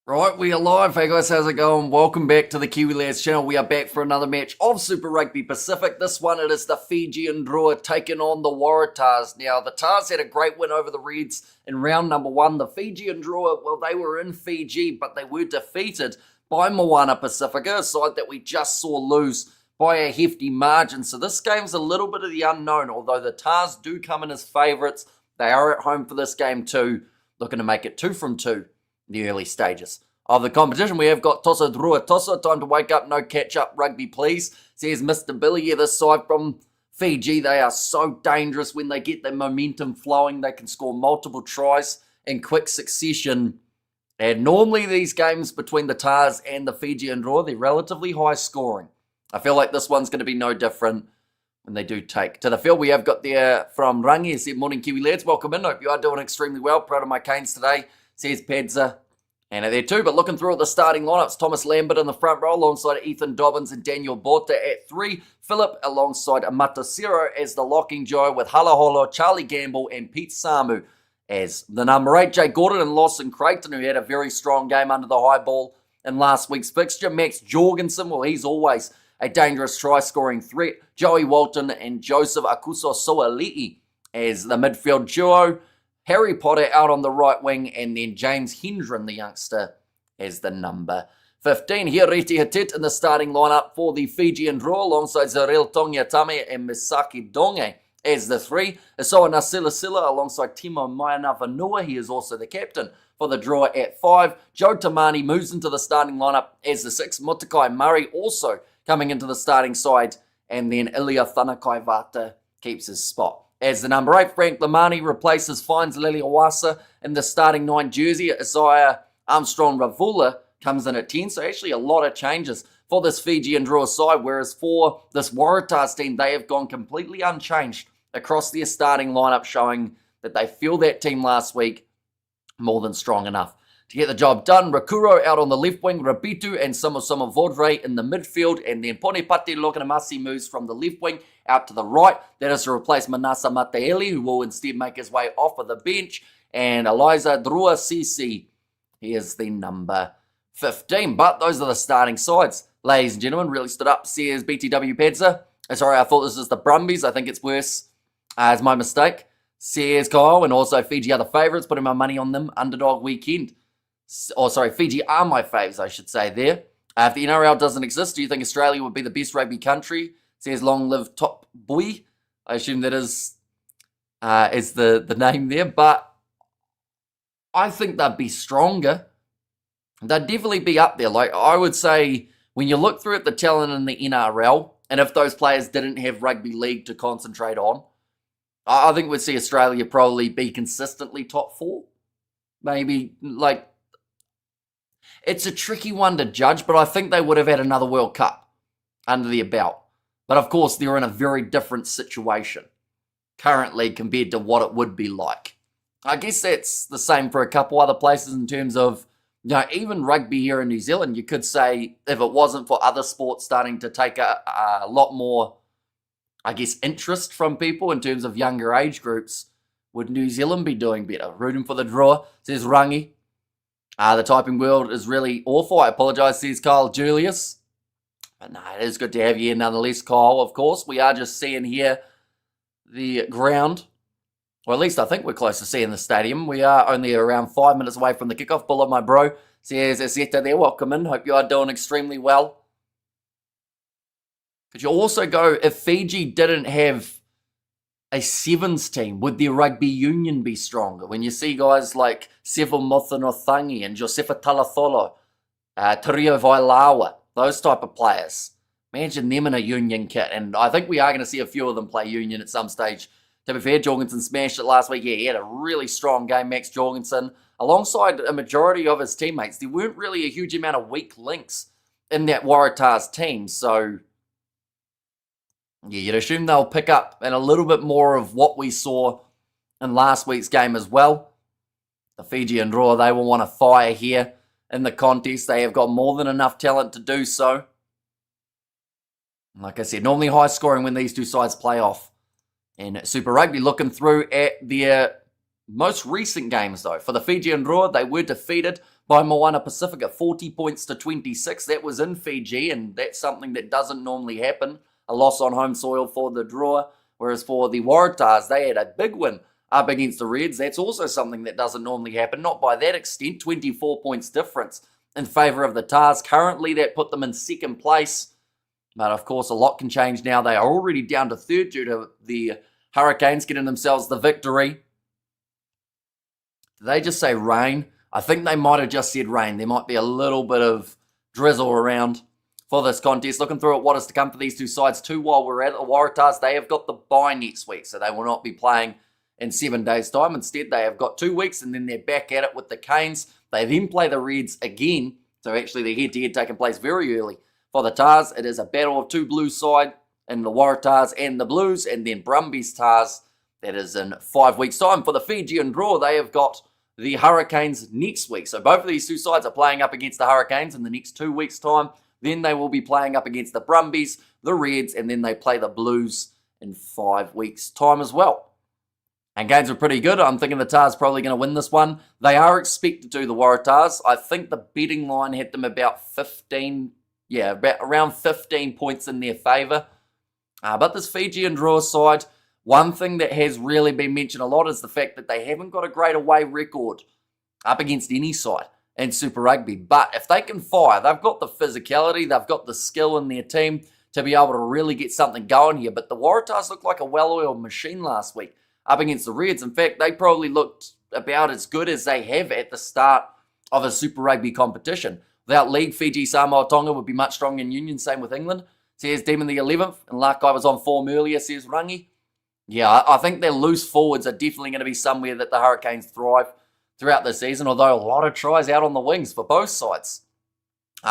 Right, we are live. Hey guys, how's it going? Welcome back to the Kiwi Lads channel. We are back for another match of Super Rugby Pacific. This one, it is the Fijian Drua taking on the Waratahs. Now, the Tars had a great win over the Reds in round number one. The Fijian Drua, well, they were in Fiji, but they were defeated by Moana Pacifica, a side that we just saw lose by a hefty margin. So this game's a little bit of the unknown, although the Tars do come in as favourites. They are at home for this game too, looking to make it 2 from 2. The early stages of the competition. We have got Tosa Drua Tosa, time to wake up, no catch up rugby please, says Mr. Billy. Yeah, this side from Fiji, they are so dangerous when they get their momentum flowing. They can score multiple tries in quick succession, and normally these games between the Tars and the Fijian Drua, they're relatively high scoring. I feel like this one's going to be no different when they do take to the field. We have got there from Rangi, said, morning Kiwi lads, welcome in, hope you are doing extremely well, proud of my Canes today, says Pedza. And there too, but looking through at the starting lineups, Thomas Lambert in the front row alongside Ethan Dobbins and Daniel Borta at 3. Philip alongside Amata Ciro as the locking duo with Halaholo, Charlie Gamble and Pete Samu as the number 8. Jay Gordon and Lawson Creighton, who had a very strong game under the high ball in last week's fixture. Max Jorgensen, well, he's always a dangerous try-scoring threat. Joey Walton and Joseph Akuso Soali'i as the midfield duo. Harry Potter out on the right wing, and then James Hendren, the youngster, as the number 15. Hiriti Hatit in the starting lineup for the Fijian Drua, alongside Zarel Tongiatame and Misaki Donge as the 3. Asoa Nasilasila alongside Timo Mainavanua. He is also the captain for the Drua at 5. Joe Tamani moves into the starting lineup as the 6. Mutakai Murray also coming into the starting side, and then Ilya Thanakai Vata keeps his spot as the number 8. Frank Lamani replaces Fines Leliawasa in the starting 9 jersey. Isaiah Armstrong Ravula comes in at 10. So actually a lot of changes for this Fijian Drua side, whereas for this Waratahs team, they have gone completely unchanged across their starting lineup, showing that they feel that team last week more than strong enough to get the job done. Rakuro out on the left wing, Rabitu and Samosama Vodre in the midfield, and then Ponepati Lokanamasi moves from the left wing out to the right. That is to replace Manasa Mateeli, who will instead make his way off of the bench, and Eliza Drua Sisi, he is the number 15. But those are the starting sides, ladies and gentlemen. Really stood up, says BTW Pedza. Sorry, I thought this was the Brumbies. I think it's worse. It's my mistake, says Kyle, and also Fiji are the favourites, putting my money on them, underdog weekend. Fiji are my faves, I should say there. If the NRL doesn't exist, do you think Australia would be the best rugby country? Says long live Top Boy. I assume that is the name there, but I think they'd be stronger. They'd definitely be up there. Like, I would say, when you look through at the talent in the NRL, and if those players didn't have rugby league to concentrate on, I think we'd see Australia probably be consistently top 4. Maybe, like, it's a tricky one to judge, but I think they would have had another World Cup under their belt. But of course, they're in a very different situation currently compared to what it would be like. I guess that's the same for a couple other places in terms of, even rugby here in New Zealand. You could say if it wasn't for other sports starting to take a lot more, I guess, interest from people in terms of younger age groups, would New Zealand be doing better? Rooting for the Drua, says Rangi. The typing world is really awful. I apologise, says Kyle Julius. But no, it is good to have you here nonetheless, Kyle, of course. We are just seeing here the ground. Or at least I think we're close to seeing the stadium. We are only around 5 minutes away from the kickoff. Bullet, my bro, says Azeta there. Welcome in. Hope you are doing extremely well. Could you also go, if Fiji didn't have a sevens team, would their rugby union be stronger? When you see guys like Sevo Mothanothangi and Josefa Talatholo, Tario Vailawa, those type of players, imagine them in a union kit. And I think we are going to see a few of them play union at some stage. To be fair, Jorgensen smashed it last week. Yeah, he had a really strong game, Max Jorgensen, alongside a majority of his teammates. There weren't really a huge amount of weak links in that Waratahs team, so yeah, you'd assume they'll pick up and a little bit more of what we saw in last week's game as well. The Fijian Drua, they will want to fire here in the contest. They have got more than enough talent to do so. Like I said, normally high scoring when these two sides play off. And Super Rugby, looking through at their most recent games though. For the Fijian Drua, they were defeated by Moana Pacific at 40 points to 26. That was in Fiji, and that's something that doesn't normally happen. A loss on home soil for the Drua, whereas for the Waratahs, they had a big win up against the Reds. That's also something that doesn't normally happen, not by that extent, 24 points difference in favour of the Tars. Currently, that put them in second place, but of course, a lot can change now. They are already down to third due to the Hurricanes getting themselves the victory. Did they just say rain? I think they might have just said rain. There might be a little bit of drizzle around for this contest. Looking through at what is to come for these two sides too while we're at it. The Waratahs, they have got the bye next week, so they will not be playing in 7 days' time. Instead, they have got 2 weeks, and then they're back at it with the Canes. They then play the Reds again, so actually the head-to-head taking place very early. For the Tars, it is a battle of two blue side in the Waratahs and the Blues, and then Brumbies Tars, that is in 5 weeks' time. For the Fijian Drua, they have got the Hurricanes next week. So both of these two sides are playing up against the Hurricanes in the next 2 weeks' time. Then they will be playing up against the Brumbies, the Reds, and then they play the Blues in 5 weeks' time as well. And games are pretty good. I'm thinking the Tars probably going to win this one. They are expected to, the Waratahs. I think the betting line had them about 15, about around 15 points in their favour. But this Fijian Drua side, one thing that has really been mentioned a lot is the fact that they haven't got a great away record up against any side in Super Rugby. But if they can fire, they've got the physicality, they've got the skill in their team to be able to really get something going here. But the Waratahs looked like a well-oiled machine last week up against the Reds. In fact, they probably looked about as good as they have at the start of a Super Rugby competition. Without league, Fiji, Samoa, Tonga would be much stronger in union. Same with England. Says Demon the 11th, and Lakai was on form earlier, says Rangi. Yeah, I think their loose forwards are definitely going to be somewhere that the Hurricanes thrive throughout the season, although a lot of tries out on the wings for both sides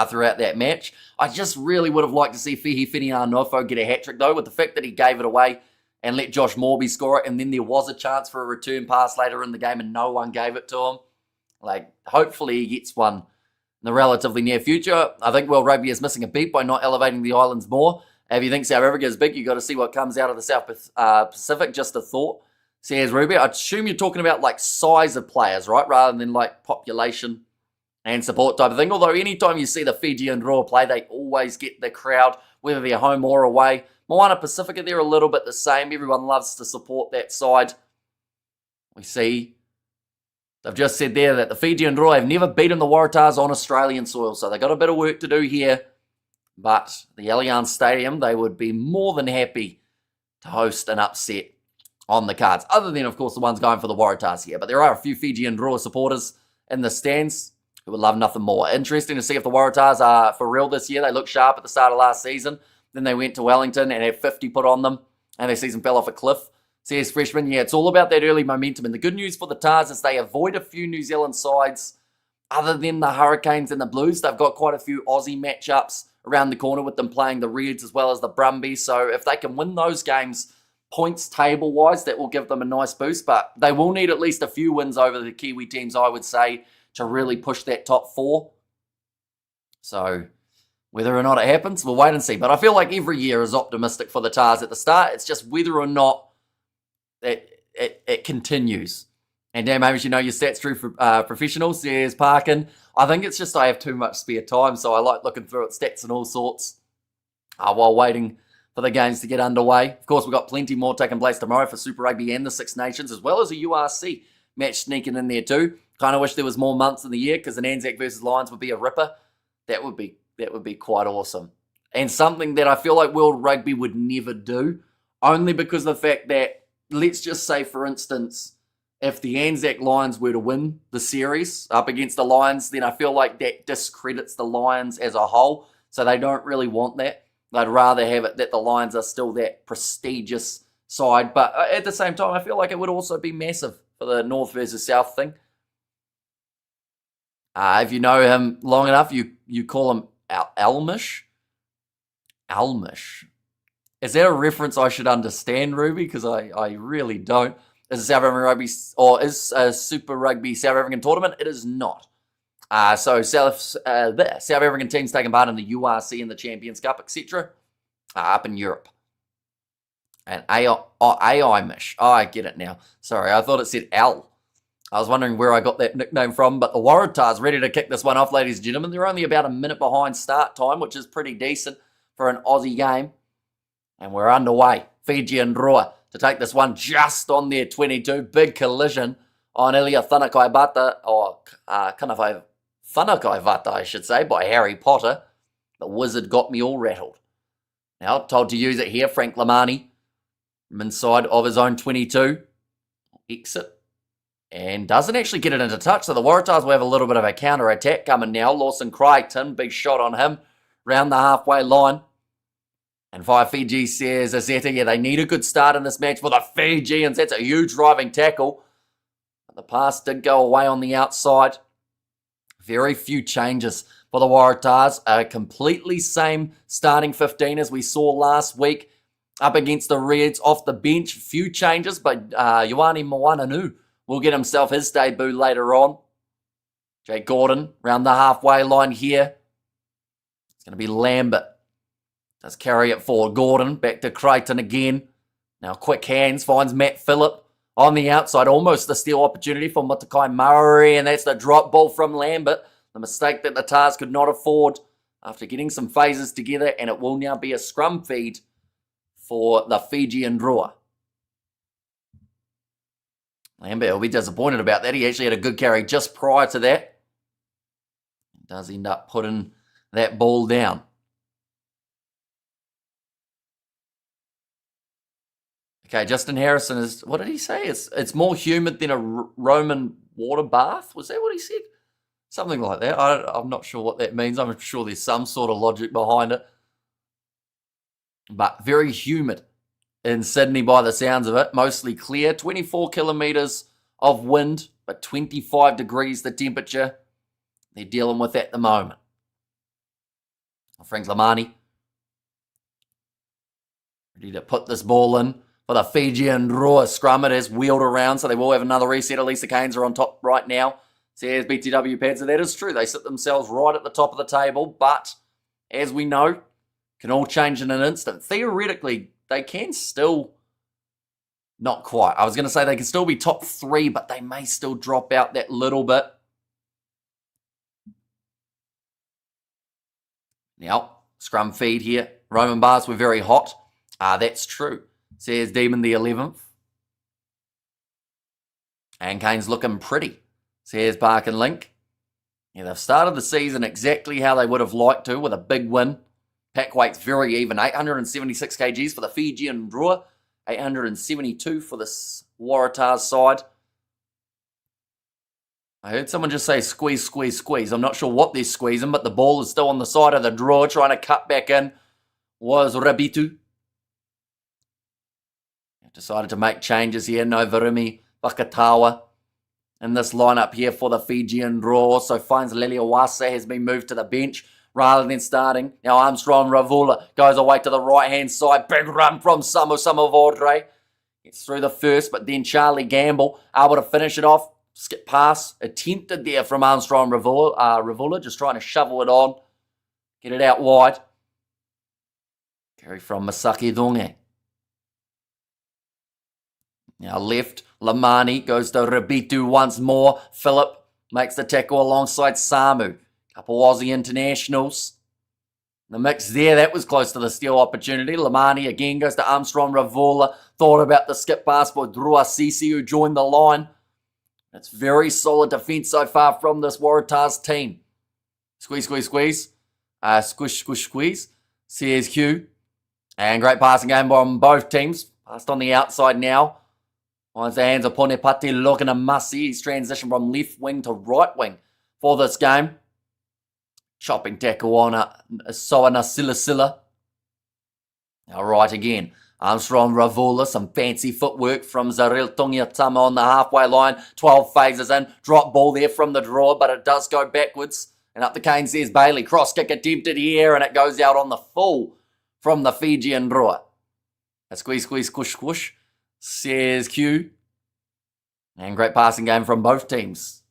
throughout that match. I just really would have liked to see Fihi Finianofo get a hat-trick, though, with the fact that he gave it away and let Josh Morby score it, and then there was a chance for a return pass later in the game and no one gave it to him. Hopefully he gets one in the relatively near future. I think World Rugby is missing a beat by not elevating the islands more. If you think South Africa is big, you've got to see what comes out of the South Pacific. Just a thought. Says Ruby, I assume you're talking about size of players, right? Rather than population and support type of thing. Although anytime you see the Fijian Drua play, they always get the crowd, whether they're home or away. Moana Pacific, they're a little bit the same. Everyone loves to support that side. We see they've just said there that the Fijian Drua have never beaten the Waratahs on Australian soil, so they've got a bit of work to do here. But the Allianz Stadium, they would be more than happy to host an upset on the cards, other than, of course, the ones going for the Waratahs here. But there are a few Fijian Drua supporters in the stands who would love nothing more. Interesting to see if the Waratahs are for real this year. They looked sharp at the start of last season. Then they went to Wellington and had 50 put on them, and their season fell off a cliff. Says Freshman, it's all about that early momentum. And the good news for the Tars is they avoid a few New Zealand sides. Other than the Hurricanes and the Blues, they've got quite a few Aussie matchups around the corner with them playing the Reds as well as the Brumbies. So if they can win those games, points table-wise, that will give them a nice boost. But they will need at least a few wins over the Kiwi teams, I would say, to really push that top four. So whether or not it happens, we'll wait and see. But I feel like every year is optimistic for the Tars at the start. It's just whether or not it continues. And damn, Hamish, you know your stats true for professionals, says Parkin. I think it's just I have too much spare time, so I like looking through at stats and all sorts while waiting for the games to get underway. Of course, we've got plenty more taking place tomorrow for Super Rugby and the Six Nations, as well as a URC match sneaking in there too. Kind of wish there was more months in the year, because an Anzac versus Lions would be a ripper. That would be quite awesome. And something that I feel like World Rugby would never do, only because of the fact that, let's just say, for instance, if the Anzac Lions were to win the series up against the Lions, then I feel like that discredits the Lions as a whole. So they don't really want that. They'd rather have it that the Lions are still that prestigious side. But at the same time, I feel like it would also be massive for the North versus South thing. If you know him long enough, you call him Almish. Almish. Is that a reference I should understand, Ruby? Because I really don't. Is a South African Rugby, or is a Super Rugby South African tournament? It is not. So South African teams taking part in the URC and the Champions Cup, etc. Up in Europe. And AI-mish. Oh, I get it now. Sorry, I thought it said Al. I was wondering where I got that nickname from, but the Waratahs ready to kick this one off, ladies and gentlemen. They're only about a minute behind start time, which is pretty decent for an Aussie game. And we're underway. Fijian Drua to take this one just on their 22. Big collision on Ilya Thunakaivata, or Thunakaivata, I should say, by Harry Potter. The wizard got me all rattled. Now, told to use it here, Frank Lamani from inside of his own 22. Exit. And doesn't actually get it into touch, so the Waratahs will have a little bit of a counter-attack coming now. Lawson Crichton, big shot on him, round the halfway line. And via Fiji says Azeta, yeah, they need a good start in this match for the Fijians. That's a huge driving tackle. But the pass did go away on the outside. Very few changes for the Waratahs. A completely same starting 15 as we saw last week up against the Reds off the bench. Few changes, but Ioane Moananu will get himself his debut later on. Jake Gordon round the halfway line here. It's going to be Lambert. Does carry it forward. Gordon back to Crichton again. Now quick hands finds Matt Phillip on the outside. Almost the steal opportunity for Matakai Murray, and that's the drop ball from Lambert. The mistake that the Tars could not afford after getting some phases together, and it will now be a scrum feed for the Fijian Drua. Lambert will be disappointed about that. He actually had a good carry just prior to that. Does end up putting that ball down. Okay, Justin Harrison is, what did he say? It's more humid than a Roman water bath? Was that what he said? Something like that. I'm not sure what that means. I'm sure there's some sort of logic behind it. But very humid in Sydney by the sounds of it. Mostly clear. 24 kilometres of wind, but 25 degrees the temperature. They're dealing with at the moment. Frank Lamani ready to put this ball in for the Fijian Drua. Scrum. It has wheeled around, so they will have another reset. At least the Canes are on top right now. Says BTW Pads, so that is true. They sit themselves right at the top of the table, but as we know, can all change in an instant. Theoretically, they can still, not quite. I was going to say they can still be top 3, but they may still drop out that little bit. Now, scrum feed here. Roman bars were very hot. That's true. Says Demon the 11th. And Kane's looking pretty. Says Park and Link. Yeah, they've started the season exactly how they would have liked to, with a big win. Pack weight's very even. 876 kgs for the Fijian Drua. 872 for the Waratahs side. I heard someone just say squeeze, squeeze, squeeze. I'm not sure what they're squeezing, but the ball is still on the side of the draw. Trying to cut back in was Rabitu. Decided to make changes here. No Virumi Vakatawa in this lineup here for the Fijian Drua. Also finds Leliawasa has been moved to the bench rather than starting. Now Armstrong Ravula goes away to the right-hand side. Big run from Samavordre. Gets through the first, but then Charlie Gamble able to finish it off. Skip pass attempted there from Armstrong Ravula, just trying to shovel it on. Get it out wide. Carry from Masaki Donge. Now left, Lamani goes to Rabitu once more. Phillip makes the tackle alongside Samu. Couple Aussie internationals. The mix there, that was close to the steal opportunity. Lamani again goes to Armstrong Ravula. Thought about the skip pass for Drua Sisi, who joined the line. It's very solid defence so far from this Waratahs team. Squeeze, squeeze, squeeze. Squish, squish, squeeze. Says Hugh. And great passing game from both teams. Passed on the outside now. Finds the hands of Ponepati looking at Masi. He's transitioned from left wing to right wing for this game. Chopping tackle on Soana Silasila. Now right again. Armstrong Ravula, some fancy footwork from Zaril Tungiatama on the halfway line. 12 phases in. Drop ball there from the draw, but it does go backwards. And up the cane says Bailey. Cross kick attempted here, and it goes out on the full from the Fijian Drua. A squeeze, squeeze, squish, squish. Says Q. And great passing game from both teams.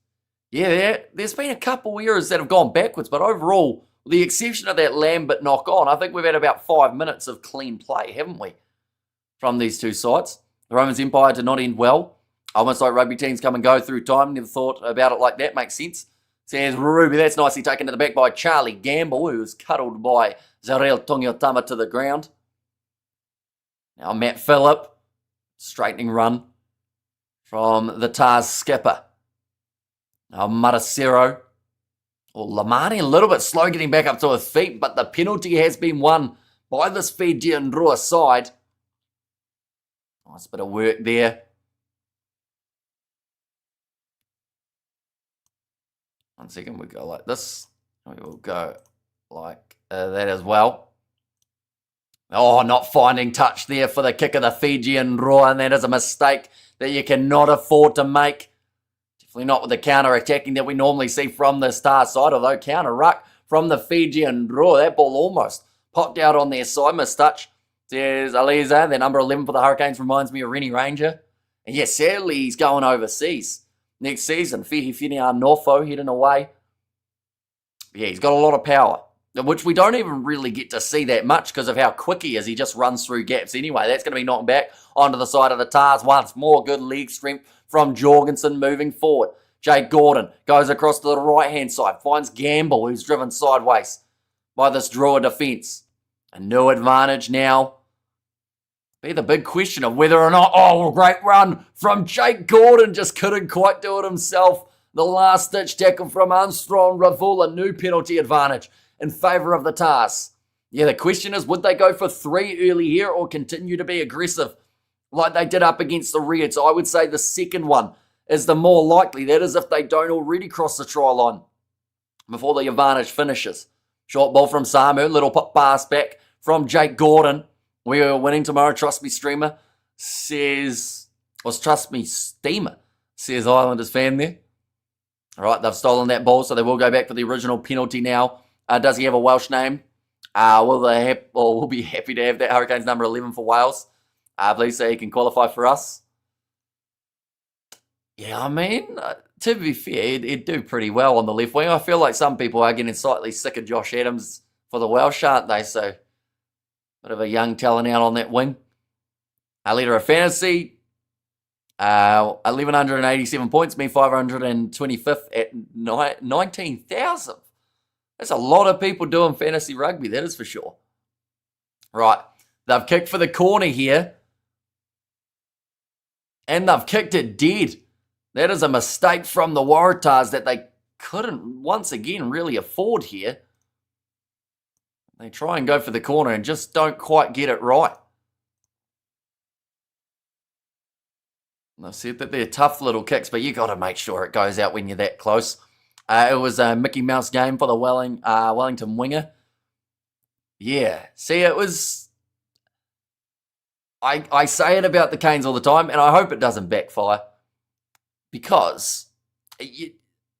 Yeah, there's been a couple errors that have gone backwards, but overall, with the exception of that Lambert knock on, I think we've had about 5 minutes of clean play, haven't we? From these two sides. The Romans Empire did not end well. Almost like rugby teams come and go through time. Never thought about it like that. Makes sense. Says Ruby. That's nicely taken to the back by Charlie Gamble, who was cuddled by Zarel Tungiotama to the ground. Now Matt Phillip. Straightening run from the Tars skipper. Now Maracero. Lamani a little bit slow getting back up to his feet, but the penalty has been won by this Fijian Drua side. Nice bit of work there. One second, we go like this. We will go like that as well. Oh, not finding touch there for the kick of the Fijian Drua, and that is a mistake that you cannot afford to make. Definitely not with the counter-attacking that we normally see from the Star side, although counter-ruck from the Fijian Drua. That ball almost popped out on their side. Mistouch. There's Aliza, their number 11 for the Hurricanes, reminds me of Rennie Ranger. And yes, sadly, he's going overseas next season. Fijian Norfolk heading away. Yeah, he's got a lot of power, which we don't even really get to see that much because of how quick he is. He just runs through gaps anyway. That's going to be knocked back onto the side of the Tars once more. Good leg strength from Jorgensen moving forward. Jake Gordon goes across to the right-hand side, finds Gamble, who's driven sideways by this Drua defence. A new advantage now. Be the big question of whether or not, oh, great run from Jake Gordon, just couldn't quite do it himself. The last-ditch tackle from Armstrong Ravula, new penalty advantage in favour of the Tars. Yeah, the question is, would they go for 3 early here or continue to be aggressive like they did up against the Reds? I would say the second one is the more likely. That is if they don't already cross the try line before the advantage finishes. Short ball from Samu, little pop pass back from Jake Gordon. We are winning tomorrow, trust me, streamer, says, trust me, steamer, says Islanders fan there. All right, they've stolen that ball, so they will go back for the original penalty now. Does he have a Welsh name? We'll be happy to have that. Hurricanes number 11 for Wales. Please say he can qualify for us. Yeah, I mean, to be fair, he'd do pretty well on the left wing. I feel like some people are getting slightly sick of Josh Adams for the Welsh, aren't they? So, bit of a young talent out on that wing. Leader of fantasy, 1,187 points, me 525th at 19,000. That's a lot of people doing fantasy rugby, that is for sure. Right, they've kicked for the corner here. And they've kicked it dead. That is a mistake from the Waratahs that they couldn't, once again, really afford here. They try and go for the corner and just don't quite get it right. And I've said that they're tough little kicks, but you got to make sure it goes out when you're that close. It was a Mickey Mouse game for the Wellington winger. Yeah, see, it was... I say it about the Canes all the time, and I hope it doesn't backfire. Because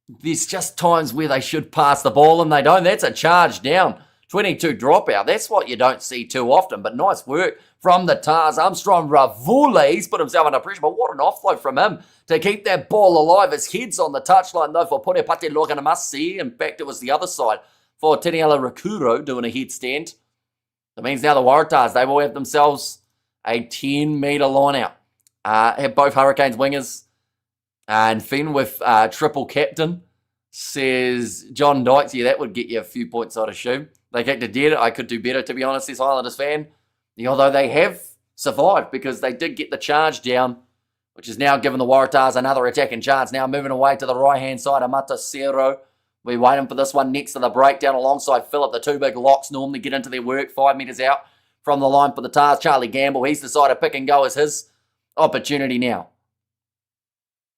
there's just times where they should pass the ball and they don't. That's a charge down. 22 dropout. That's what you don't see too often, but nice work from the Tars. Armstrong Ravula, he's put himself under pressure, but what an offload from him to keep that ball alive. His head's on the touchline, though, for Pone Loganamasi. In fact, it was the other side for Tiniela Rakuro doing a headstand. That means now the Waratahs, they will have themselves a 10-metre line out. Have both Hurricanes wingers and Finn with triple captain, says John Dykes. Yeah, that would get you a few points, I'd assume. They kicked it dead. I could do better, to be honest, this Islanders fan. Although they have survived because they did get the charge down, which has now given the Waratahs another attacking chance. Now moving away to the right-hand side, Amata Cero. We're waiting for this one next to the breakdown alongside Phillip. The two big locks normally get into their work 5 metres out from the line for the Tars. Charlie Gamble, he's decided pick and go as his opportunity now.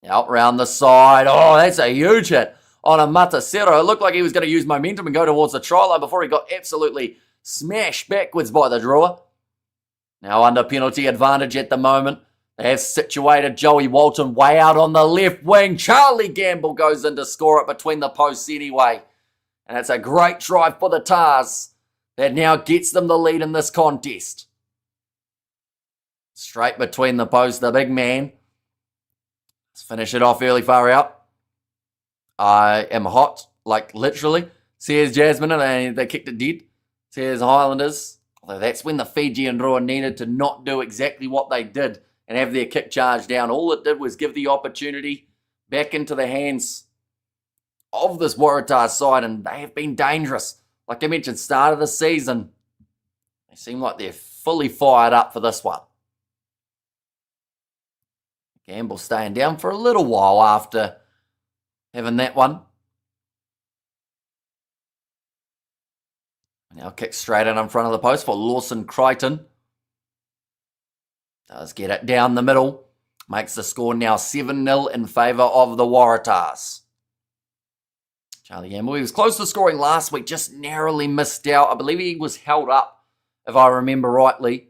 Out round the side. Oh, that's a huge hit on a Matacero. It looked like he was going to use momentum and go towards the try line before he got absolutely smashed backwards by the drawer. Now under penalty advantage at the moment. They have situated Joey Walton way out on the left wing. Charlie Gamble goes in to score it between the posts anyway. And it's a great try for the Tars that now gets them the lead in this contest. Straight between the posts, the big man. Let's finish it off early, far out. I am hot, like literally. Says Jasmine, and they kicked it dead. Says Highlanders. Although that's when the Fijian Drua needed to not do exactly what they did and have their kick charge down. All it did was give the opportunity back into the hands of this Waratahs side, and they have been dangerous. Like I mentioned, start of the season, they seem like they're fully fired up for this one. Gamble staying down for a little while after having that one. Now kick straight in front of the post for Lawson Crichton. Does get it down the middle. Makes the score now 7-0 in favour of the Waratahs. Charlie Gamble, he was close to scoring last week, just narrowly missed out. I believe he was held up, if I remember rightly.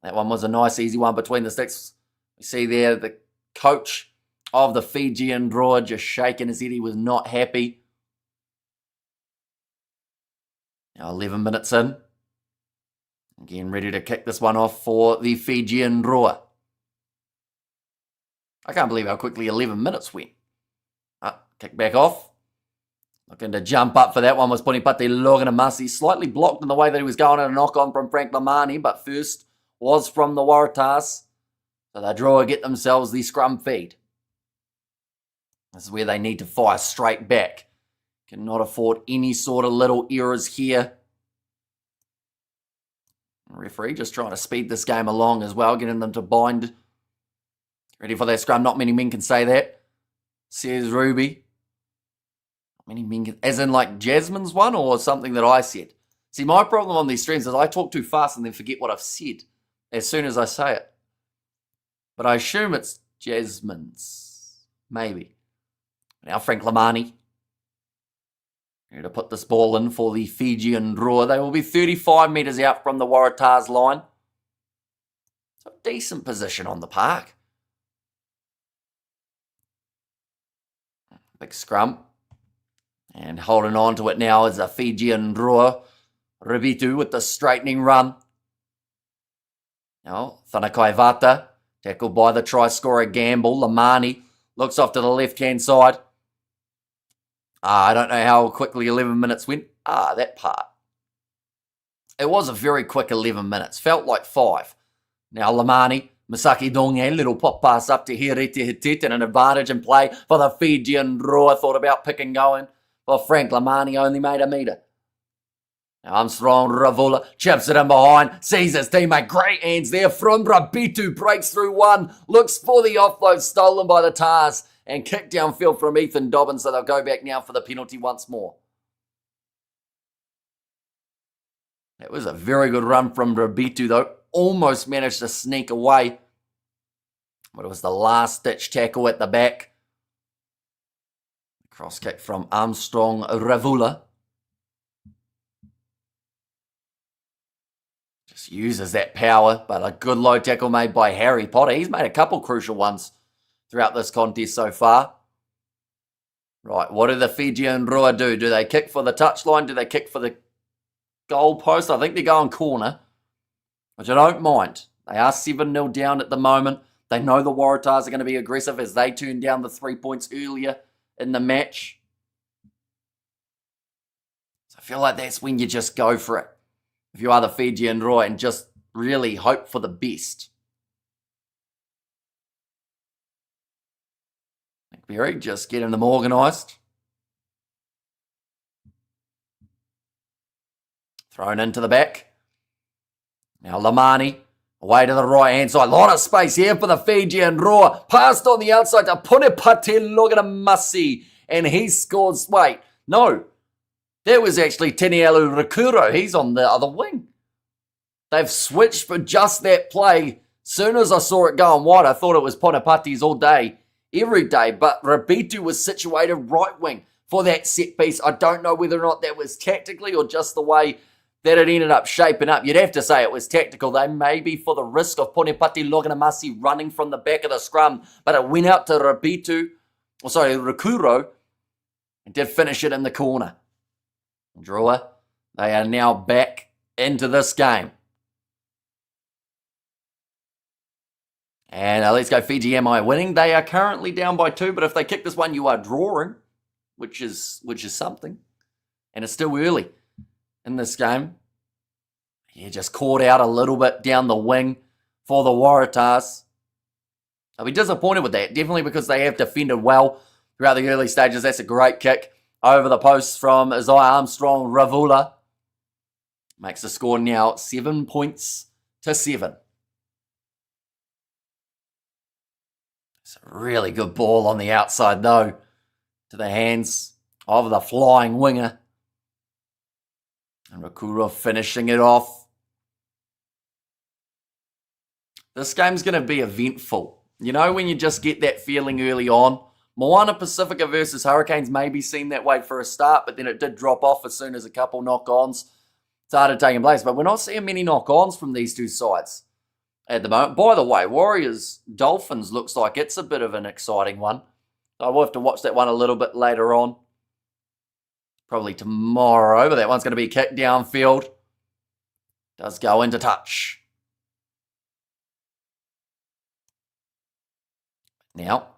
That one was a nice, easy one between the sticks. You see there the coach of the Fijian Drua just shaking his head. He was not happy. Now 11 minutes in. Again, ready to kick this one off for the Fijian Drua. I can't believe how quickly 11 minutes went. Kick back off. Looking to jump up for that one was Ponipati Loganamasi. Slightly blocked in the way that he was going at a knock-on from Frank Lamani, but first was from the Waratahs. So the Drua get themselves the scrum feed. This is where they need to fire straight back. Cannot afford any sort of little errors here. The referee just trying to speed this game along as well, getting them to bind. Ready for that scrum. Not many men can say that, says Ruby. Many men, as in like Jasmine's one or something that I said. See, my problem on these streams is I talk too fast and then forget what I've said as soon as I say it. But I assume it's Jasmine's. Maybe. Now Frank Lamani. Ready to put this ball in for the Fijian Drua. They will be 35 metres out from the Waratahs line. So a decent position on the park. Big scrum. And holding on to it now is a Fijian Drua. Ribitu with the straightening run. Now, Thanakai Vata, tackled by the try scorer Gamble. Lamani looks off to the left-hand side. I don't know how quickly 11 minutes went. That part. It was a very quick 11 minutes. Felt like 5. Now, Lamani, Masaki Donge, little pop pass up to Hiriti Hitit, and an advantage in play for the Fijian Drua. Thought about pick and going. Well, Frank Lamani only made a metre. Now Armstrong Ravula chips it in behind, sees his teammate. Great hands there from Rabitu. Breaks through one, looks for the offload stolen by the Tars, and kicked downfield from Ethan Dobbins. So they'll go back now for the penalty once more. It was a very good run from Rabitu, though. Almost managed to sneak away. But it was the last-ditch tackle at the back. Cross kick from Armstrong Ravula. Just uses that power, but a good low tackle made by Harry Potter. He's made a couple crucial ones throughout this contest so far. Right, what do the Fijian Drua do? Do they kick for the touchline? Do they kick for the goal post? I think they're going corner, which I don't mind. They are 7-0 down at the moment. They know the Waratahs are going to be aggressive as they turned down the 3 points earlier in the match. So I feel like that's when you just go for it. If you are the Fijian Drua, and just really hope for the best. McBerry just getting them organised. Thrown into the back. Now Lamani. Away to the right-hand side. A lot of space here for the Fijian Drua. Passed on the outside to Punipati Loganamasi. And he scores. Wait, no. That was actually Tenialu Rakuro. He's on the other wing. They've switched for just that play. Soon as I saw it going wide, I thought it was Punipati's all day, every day. But Rabitu was situated right wing for that set piece. I don't know whether or not that was tactically or just the way that it ended up shaping up. You'd have to say it was tactical. They maybe for the risk of Ponipati Loganamasi running from the back of the scrum, but it went out to Rakuro, and did finish it in the corner. Drua, they are now back into this game. And let's go Fiji. Am I winning? They are currently down by 2, but if they kick this one, you are drawing, which is something. And it's still early in this game. Yeah, just caught out a little bit down the wing for the Waratahs. I'll be disappointed with that, definitely because they have defended well throughout the early stages. That's a great kick over the post from Isaiah Armstrong Ravula. Makes the score now 7 points to 7. It's a really good ball on the outside, though, to the hands of the flying winger. And Rakura finishing it off. This game's going to be eventful. You know, when you just get that feeling early on. Moana Pacifica versus Hurricanes maybe seemed that way for a start, but then it did drop off as soon as a couple knock-ons started taking place. But we're not seeing many knock-ons from these two sides at the moment. By the way, Warriors-Dolphins looks like it's a bit of an exciting one. I will have to watch that one a little bit later on. Probably tomorrow, but that one's going to be kicked downfield. Does go into touch. Now,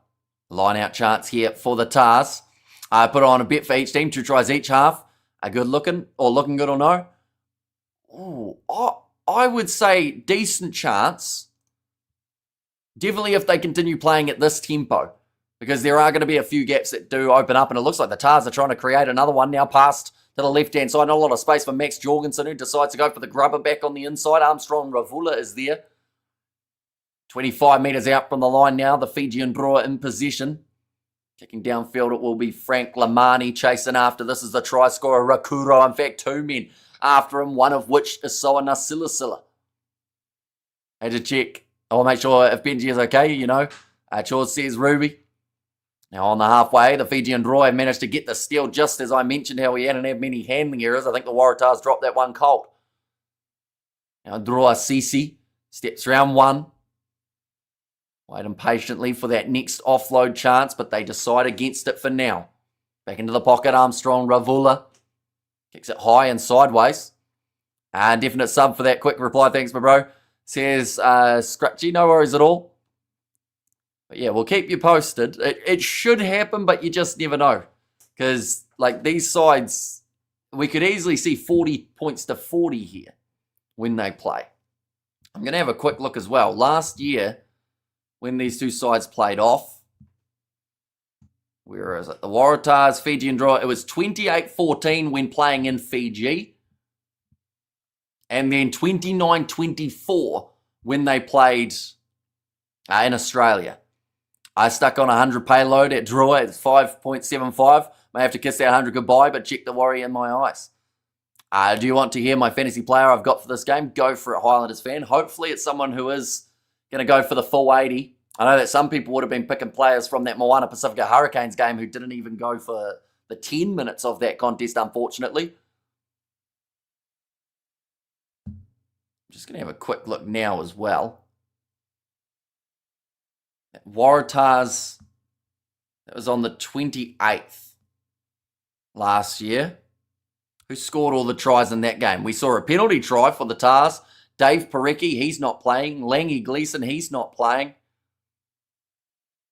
line-out chance here for the Tars. I put on a bet for each team, 2 tries each half. A good looking, or looking good or no? Ooh, I would say decent chance. Definitely if they continue playing at this tempo. Because there are going to be a few gaps that do open up, and it looks like the Tars are trying to create another one now past to the left-hand side. Not a lot of space for Max Jorgensen, who decides to go for the grubber back on the inside. Armstrong Ravula is there. 25 metres out from the line now. The Fijian Drua in possession. Kicking downfield, it will be Frank Lamani chasing after. This is the try scorer, Rakuro. In fact, 2 men after him, one of which is Soana Silasila. Had to check. I'll make sure if Benji is okay, you know. Chores says Ruby. Now on the halfway, the Fijian Drua managed to get the steal just as I mentioned how he hadn't had many handling errors. I think the Waratahs dropped that one cold. Now Drua Sisi steps round one. Waiting patiently for that next offload chance, but they decide against it for now. Back into the pocket, Armstrong Ravula. Kicks it high and sideways. Definite sub for that quick reply. Thanks, my bro. Says Scratchy, no worries at all. But yeah, we'll keep you posted. It should happen, but you just never know. Because, like, these sides, we could easily see 40 points to 40 here when they play. I'm going to have a quick look as well. Last year, when these two sides played off, where is it? The Waratahs, Fijian Drua, it was 28-14 when playing in Fiji. And then 29-24 when they played in Australia. I stuck on 100 payload at Drua. It's 5.75. May have to kiss that 100 goodbye, but check the worry in my eyes. Do you want to hear my fantasy player I've got for this game? Go for it, Highlanders fan. Hopefully it's someone who is going to go for the full 80. I know that some people would have been picking players from that Moana Pacifica Hurricanes game who didn't even go for the 10 minutes of that contest, unfortunately. I'm just going to have a quick look now as well. Waratahs, that was on the 28th last year. Who scored all the tries in that game? We saw a penalty try for the Tars. Dave Parecki, he's not playing. Langy Gleeson, he's not playing.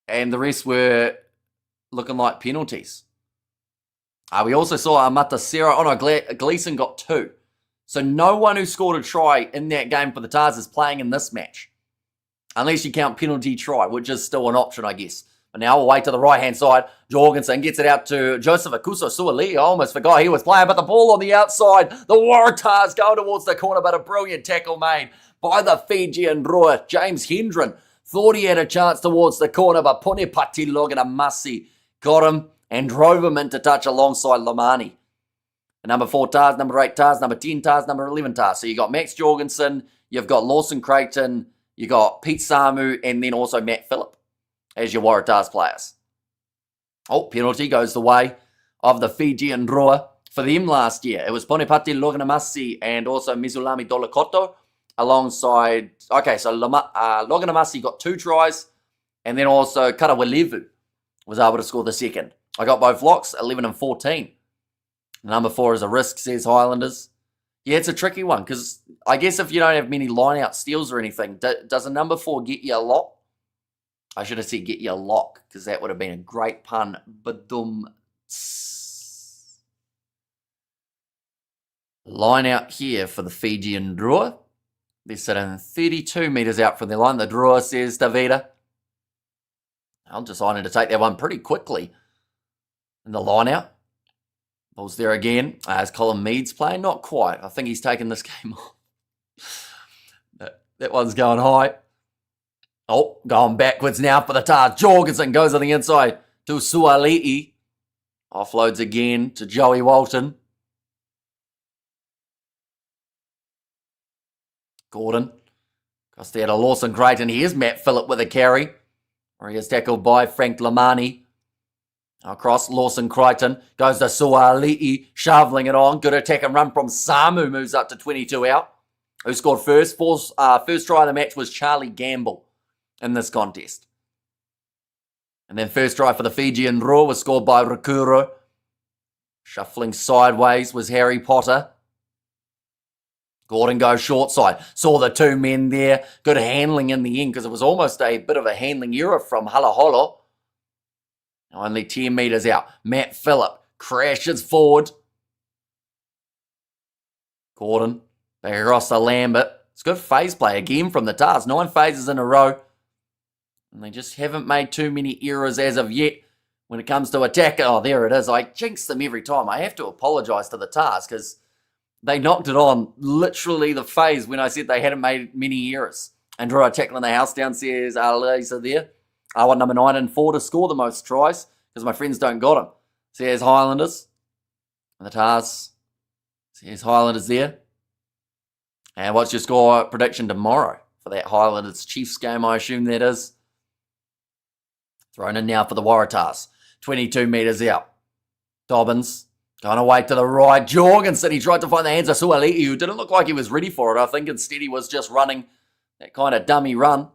And the rest were looking like penalties. We also saw Matasera. Oh no, Gleeson got 2. So no one who scored a try in that game for the Tars is playing in this match. Unless you count penalty try, which is still an option, I guess. But now we'll wait to the right-hand side. Jorgensen gets it out to Joseph Akuso Suali. I almost forgot he was playing, but the ball on the outside. The Waratahs go towards the corner, but a brilliant tackle made by the Fijian Drua. James Hendren thought he had a chance towards the corner, but Punipati Loganamasi got him and drove him into touch alongside Lamani. The number 4 Tars, number 8 Tars, number 10 Tars, number 11 Tars. So you got Max Jorgensen, you've got Lawson Creighton, you got Pete Samu, and then also Matt Phillip as your Waratahs players. Oh, penalty goes the way of the Fijian Drua for them last year. It was Ponepati Loganamasi and also Mizulami Dolakoto alongside... Okay, so Loganamasi got 2 tries, and then also Karawalevu was able to score the second. I got both locks, 11 and 14. Number 4 is a risk, says Highlanders. Yeah, it's a tricky one, because I guess if you don't have many line-out steals or anything, does a number 4 get you a lock? I should have said get you a lock, because that would have been a great pun. Badum. Line out here for the Fijian Drua. They're sitting 32 metres out from their line. The Drua says Davida. I'm deciding to take that one pretty quickly. In the line out. Ball's there again. As Colin Meads playing? Not quite. I think he's taken this game off. That one's going high. Oh, going backwards now for the Tars. Jorgensen goes on the inside to Suali'i. Offloads again to Joey Walton. Gordon. Across there to Lawson Creighton. Here's Matt Phillip with a carry. Or he is tackled by Frank Lamani. Across Lawson Creighton. Goes to Suali'i. Shoveling it on. Good attack and run from Samu. Moves up to 22 out. Who scored first? First try of the match was Charlie Gamble in this contest. And then first try for the Fijian Drua was scored by Rukuro. Shuffling sideways was Harry Potter. Gordon goes short side. Saw the two men there. Good handling in the end because it was almost a bit of a handling error from Halaholo. Only 10 metres out. Matt Phillip crashes forward. Gordon back across to Lambert. It's good phase play again from the Tars. 9 phases in a row. And they just haven't made too many errors as of yet when it comes to attack. Oh, there it is. I jinx them every time. I have to apologise to the Tars because they knocked it on literally the phase when I said they hadn't made many errors. And Drua tackling the house down, says Alisa there. I want number 9 and 4 to score the most tries because my friends don't got them. Says Highlanders. And the Tars. Says Highlanders there. And what's your score prediction tomorrow for that Highlanders Chiefs game, I assume that is? Thrown in now for the Waratahs. 22 metres out. Dobbins going away to the right. Jorgensen, he tried to find the hands of Suali'i, who didn't look like he was ready for it. I think instead he was just running that kind of dummy run.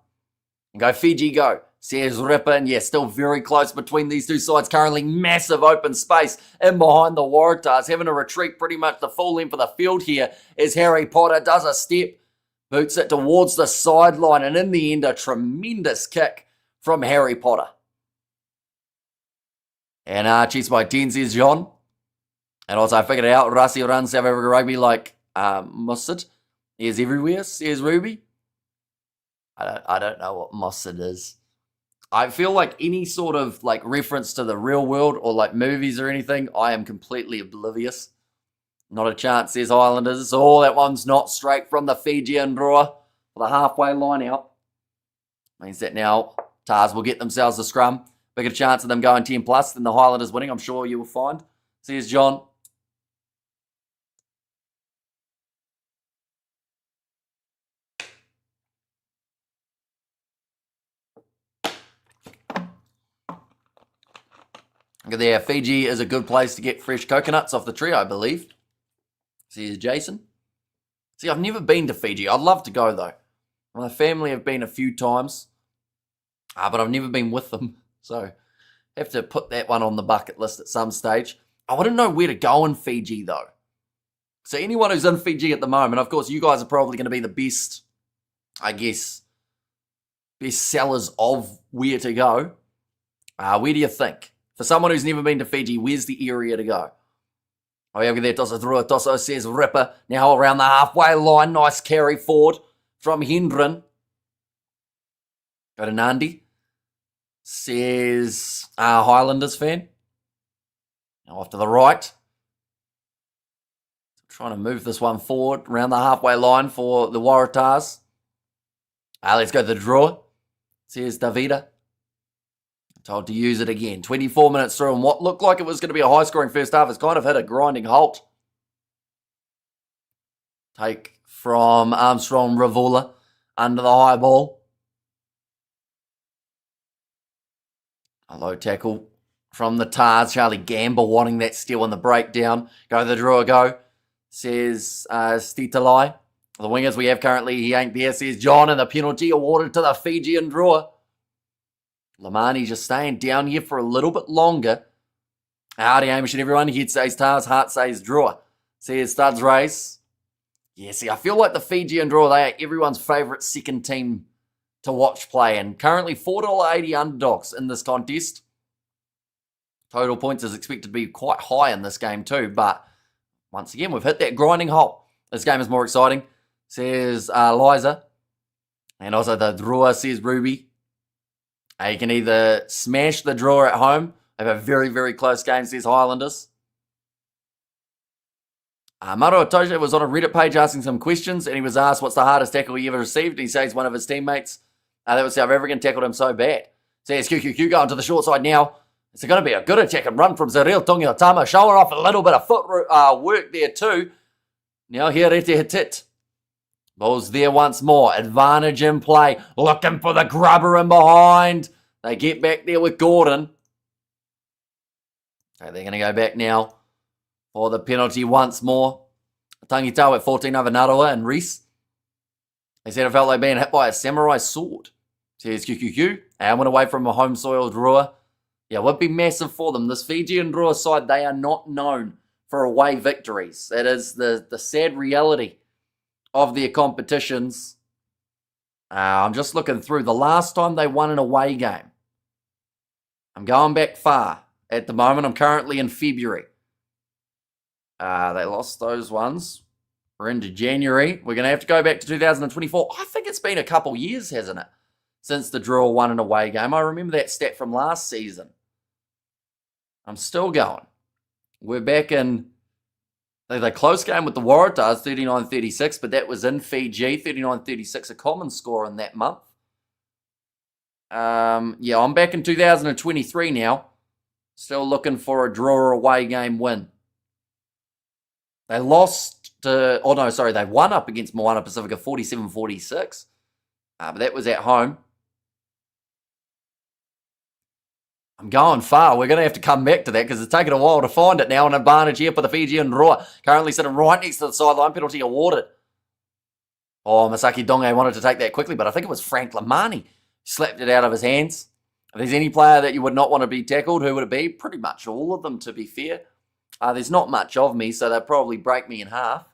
And go Fiji, go. Says Ripper, and yeah, still very close between these two sides. Currently massive open space in behind the Waratahs. Having to retreat pretty much the full length of the field here as Harry Potter does a step. Boots it towards the sideline, and in the end, a tremendous kick from Harry Potter. And cheats by 10, says John. And also, I figured it out. Rassi runs South Africa Rugby like mustard. He is everywhere, says Ruby. I don't know what mustard is. I feel like any sort of like reference to the real world or like movies or anything, I am completely oblivious. Not a chance, says Islanders. Oh, that one's not straight from the Fijian Drua for the halfway line out. Means that now Tars will get themselves a scrum. Bigger chance of them going 10 plus than the Highlanders winning, I'm sure you will find. Says John. Look there, Fiji is a good place to get fresh coconuts off the tree, I believe. Says Jason. See, I've never been to Fiji. I'd love to go, though. My family have been a few times, but I've never been with them. So, have to put that one on the bucket list at some stage. I want to know where to go in Fiji, though. So, anyone who's in Fiji at the moment, of course, you guys are probably going to be the best, I guess, best sellers of where to go. Where do you think? For someone who's never been to Fiji, where's the area to go? Oh, yeah, there, Tossa Drua. Tossa says Ripper. Now around the halfway line. Nice carry forward from Hendren. Go to Nandi. Says Highlanders fan. Now off to the right. Trying to move this one forward around the halfway line for the Waratahs. Let's go to the draw. Says Davida. Told to use it again. 24 minutes through, and what looked like it was going to be a high-scoring first half has kind of hit a grinding halt. Take from Armstrong Ravula under the high ball. A low tackle from the Tars. Charlie Gamble wanting that steal in the breakdown. Go the draw, go. Says Stitalai. The wingers we have currently, he ain't there, says John, and the penalty awarded to the Fijian Drua. Lamani just staying down here for a little bit longer. Howdy, Hamish and everyone. Head says Tars, heart says Drua. Says Studs Race. Yeah, see, I feel like the Fijian Drua, they are everyone's favourite second team to watch play. And currently $4.80 underdogs in this contest. Total points is expected to be quite high in this game too. But once again, we've hit that grinding halt. This game is more exciting, says Liza. And also the Drua, says Ruby. You can either smash the draw at home, have a very, very close game against these Highlanders. Maro Itoje was on a Reddit page asking some questions, and he was asked what's the hardest tackle he ever received, and he says one of his teammates that was South African tackled him so bad. Says QQQ going to the short side now. It's going to be a good attack and run from Zariel Tungiotama, showing off a little bit of foot work there too. Now here it hit. Ball's there once more. Advantage in play. Looking for the grubber in behind. They get back there with Gordon. Okay, they're going to go back now for the penalty once more. Tangitau at 14 over Narawa and Reese. They said it felt like being hit by a samurai sword. Says QQQ. And went away from a home soil Drua. Yeah, it would be massive for them. This Fijian Drua side, they are not known for away victories. That is the sad reality of their competitions. I'm just looking through. The last time they won an away game. I'm going back far. At the moment, I'm currently in February. They lost those ones. We're into January. We're going to have to go back to 2024. I think it's been a couple years, hasn't it? Since the Drua won an away game. I remember that stat from last season. I'm still going. We're back in the close game with the Waratahs, 39-36, but that was in Fiji, 39-36, a common score in that month. Yeah, I'm back in 2023 now. Still looking for a draw away game win. They lost to, they won up against Moana Pacifica 47-46. But that was at home. I'm going far. We're going to have to come back to that because it's taken a while to find it now. An advantage here for the Fijian Drua. Currently sitting right next to the sideline. Penalty awarded. Oh, Masaki Donge wanted to take that quickly, but I think it was Frank Lamani. Slapped it out of his hands. If there's any player that you would not want to be tackled, who would it be? Pretty much all of them, to be fair. There's not much of me, so they'll probably break me in half.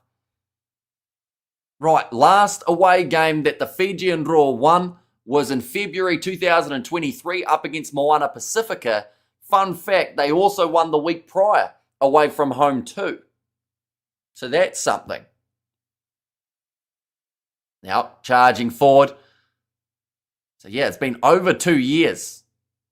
Right, last away game that the Fijian Drua won was in February 2023 up against Moana Pacifica. Fun fact, they also won the week prior away from home too. So that's something. Now, charging forward. So yeah, it's been over 2 years,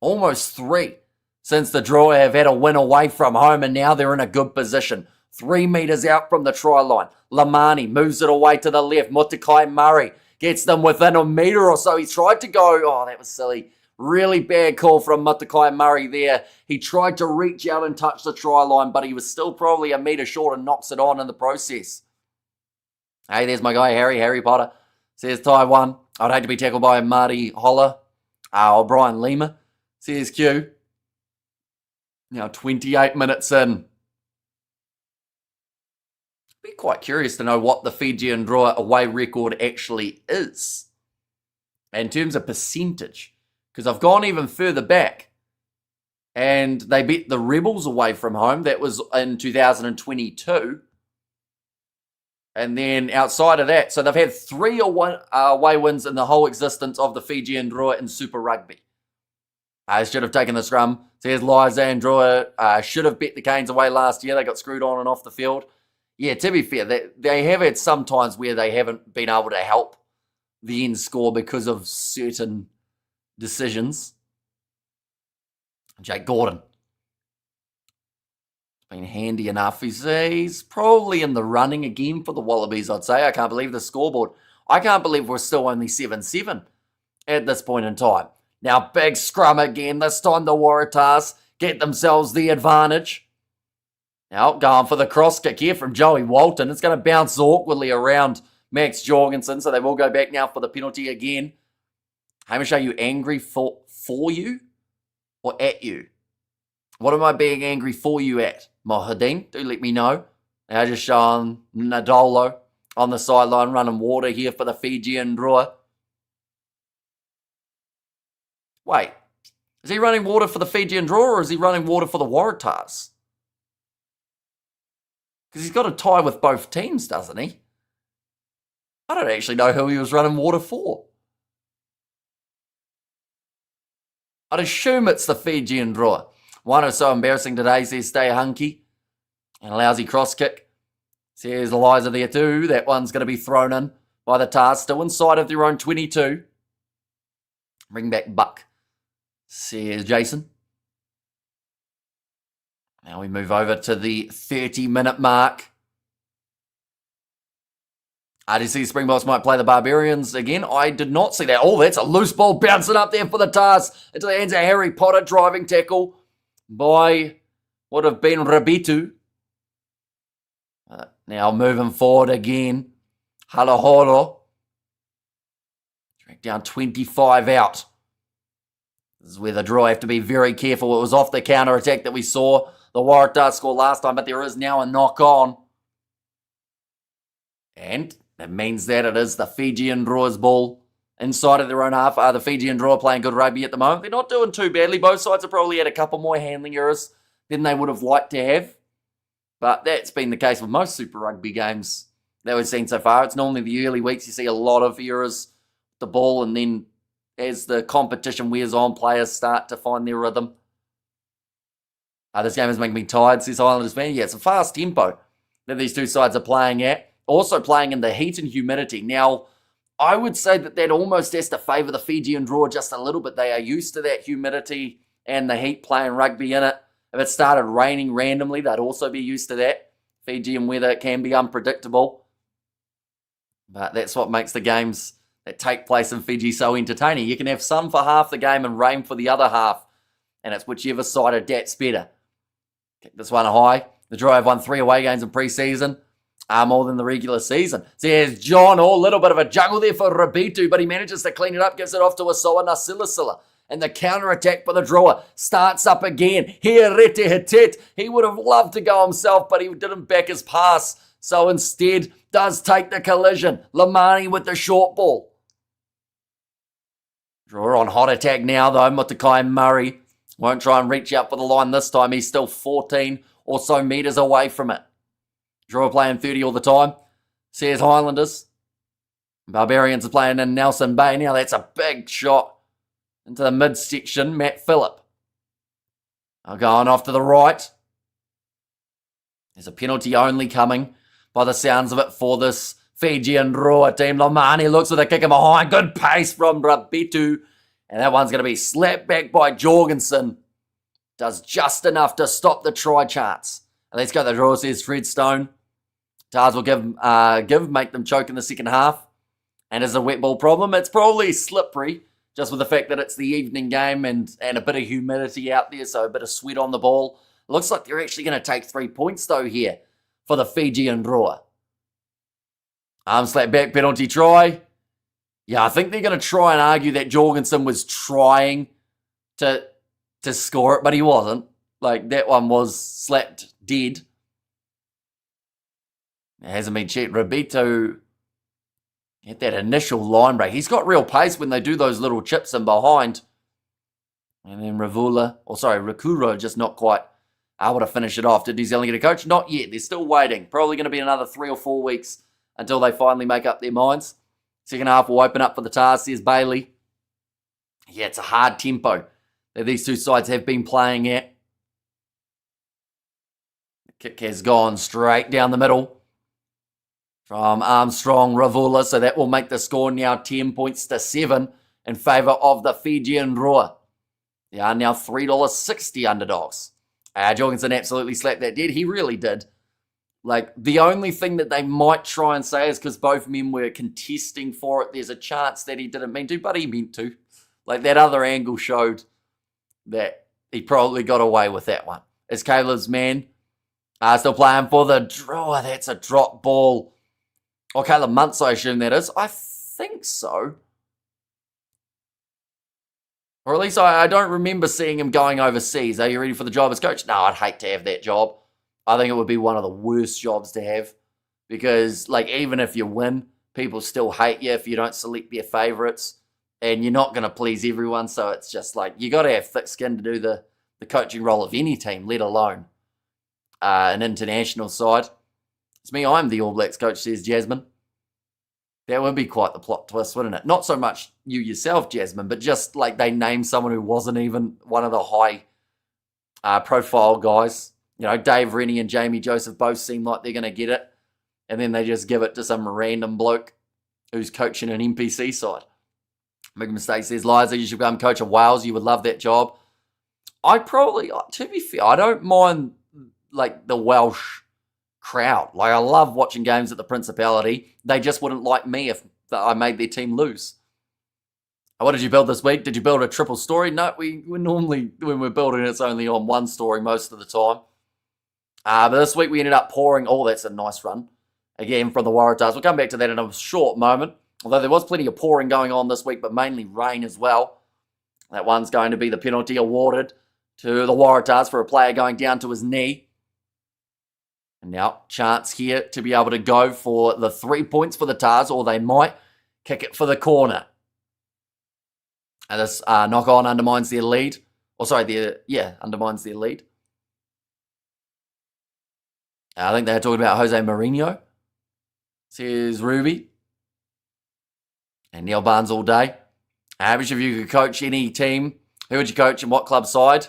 almost 3, since the Drua have had a win away from home, and now they're in a good position. 3 meters out from the try line. Lamani moves it away to the left. Mutakai Murray gets them within a meter or so. He tried to go, oh, that was silly. Really bad call from Mutakai Murray there. He tried to reach out and touch the try line, but he was still probably a meter short and knocks it on in the process. Hey, there's my guy, Harry Potter. Says Taiwan. I'd hate to be tackled by Marty Holler. Brian Lima. Says Q. Now 28 minutes in. Be quite curious to know what the Fijian Drua away record actually is. In terms of percentage. Because I've gone even further back. And they beat the Rebels away from home. That was in 2022. And then outside of that, so they've had 3 away wins in the whole existence of the Fijian Drua in Super Rugby. Should have taken the scrum. Says Liza Drua should have bet the Canes away last year. They got screwed on and off the field. Yeah, to be fair, they have had some times where they haven't been able to help the end score because of certain decisions. Jake Gordon. Been handy enough. He's probably in the running again for the Wallabies, I'd say. I can't believe the scoreboard. I can't believe we're still only 7-7 at this point in time. Now, big scrum again. This time the Waratahs get themselves the advantage. Now, going for the cross kick here from Joey Walton. It's going to bounce awkwardly around Max Jorgensen, so they will go back now for the penalty again. Hamish, are you angry for you or at you? What am I being angry for you at? Mohadeen, do let me know. Now just showing Nadolo on the sideline running water here for the Fijian Drua. Wait, is he running water for the Fijian Drua or is he running water for the Waratahs? Because he's got a tie with both teams, doesn't he? I don't actually know who he was running water for. I'd assume it's the Fijian Drua. One is so embarrassing today, says Stay Hunky. And a lousy cross kick. Says Eliza there too. That one's going to be thrown in by the Tars. Still inside of their own 22. Bring back Buck. says Jason. Now we move over to the 30-minute mark. RDC Springboks might play the Barbarians again. I did not see that. Oh, that's a loose ball bouncing up there for the Tars. Into the hands of Harry Potter. Driving tackle by would have been Rabitu. Now moving forward again. Halahoro. Drag down 25 out. This is where the Drua have to be very careful. It was off the counter-attack that we saw the Waratahs score last time, but there is now a knock-on. And that means that it is the Fijian Drua's ball inside of their own half. The Fijian Drua playing good rugby at the moment. They're not doing too badly. Both sides have probably had a couple more handling errors than they would have liked to have. But that's been the case with most Super Rugby games that we've seen so far. It's normally the early weeks you see a lot of errors with the ball, and then as the competition wears on, players start to find their rhythm. This game is making me tired, says Islanders fan. Yeah, it's a fast tempo that these two sides are playing at. Also playing in the heat and humidity. Now, I would say that almost has to favour the Fijian Drua just a little bit. They are used to that humidity and the heat playing rugby in it. If it started raining randomly, they'd also be used to that. Fijian weather can be unpredictable. But that's what makes the games that take place in Fiji so entertaining. You can have sun for half the game and rain for the other half. And it's whichever side adapts better. Kick this one high. The Drua have won 3 away games in pre-season. More than the regular season. So here's John. A little bit of a juggle there for Rabitu, but he manages to clean it up, gives it off to Asawa Nasilasila. And the counter-attack for the Drua starts up again. Here, Rete Hitet. He would have loved to go himself, but he didn't back his pass. So instead, does take the collision. Lamani with the short ball. Drua on hot attack now, though. Mutakai Murray won't try and reach out for the line this time. He's still 14 or so metres away from it. Drua playing 30 all the time, says Highlanders. Barbarians are playing in Nelson Bay. Now that's a big shot into the midsection. Matt Phillip. Going off to the right. There's a penalty only coming by the sounds of it for this Fijian Drua team. Lomani looks with a kick in behind. Good pace from Rabitu. And that one's going to be slapped back by Jorgensen. Does just enough to stop the try chance. And let's go the draw, says Fred Stone. Tars will make them choke in the second half. And as a wet ball problem, it's probably slippery, just with the fact that it's the evening game and a bit of humidity out there, so a bit of sweat on the ball. It looks like they're actually going to take 3 points, though, here for the Fijian Drua. Arm slap back, penalty try. Yeah, I think they're going to try and argue that Jorgensen was trying to score it, but he wasn't. Like, that one was slapped dead. It hasn't been checked. Rabitu had that initial line break. He's got real pace when they do those little chips in behind. And then Rakuro just not quite able to finish it off. Did New Zealand get a coach? Not yet. They're still waiting. Probably going to be another 3 or 4 weeks until they finally make up their minds. Second half will open up for the Tars, says Bailey. Yeah, it's a hard tempo that these two sides have been playing at. The kick has gone straight down the middle from Armstrong Ravula, so that will make the score now 10 points to 7 in favour of the Fijian Drua. They are now $3.60 underdogs. Jorgensen absolutely slapped that dead. He really did. Like, the only thing that they might try and say is because both men were contesting for it, there's a chance that he didn't mean to, but he meant to. Like, that other angle showed that he probably got away with that one. It's Caleb's man. Still playing for the Drua. That's a drop ball. Or Caleb Muntz, I assume that is. I think so. Or at least I don't remember seeing him going overseas. Are you ready for the job as coach? No, I'd hate to have that job. I think it would be one of the worst jobs to have. Because, like, even if you win, people still hate you if you don't select their favourites. And you're not going to please everyone. So it's just like, you got to have thick skin to do the coaching role of any team, let alone an international side. It's me, I'm the All Blacks coach, says Jasmine. That would be quite the plot twist, wouldn't it? Not so much you yourself, Jasmine, but just like they named someone who wasn't even one of the high profile guys. You know, Dave Rennie and Jamie Joseph both seem like they're going to get it. And then they just give it to some random bloke who's coaching an NPC side. Big mistake says, Liza, you should become coach of Wales. You would love that job. I probably, to be fair, I don't mind like the Welsh crowd. Like I love watching games at the Principality. They just wouldn't like me if I made their team lose. What did you build this week? Did you build a triple story? No, we normally, when we're building, it's only on one story most of the time. But this week we ended up pouring. Oh, that's a nice run. Again, from the Waratahs. We'll come back to that in a short moment. Although there was plenty of pouring going on this week, but mainly rain as well. That one's going to be the penalty awarded to the Waratahs for a player going down to his knee. And now, chance here to be able to go for the 3 points for the Tars, or they might kick it for the corner. And this knock-on undermines their lead. Undermines their lead. I think they're talking about Jose Mourinho. Says Ruby. And Neil Barnes all day. Which of you could coach any team? Who would you coach and what club side?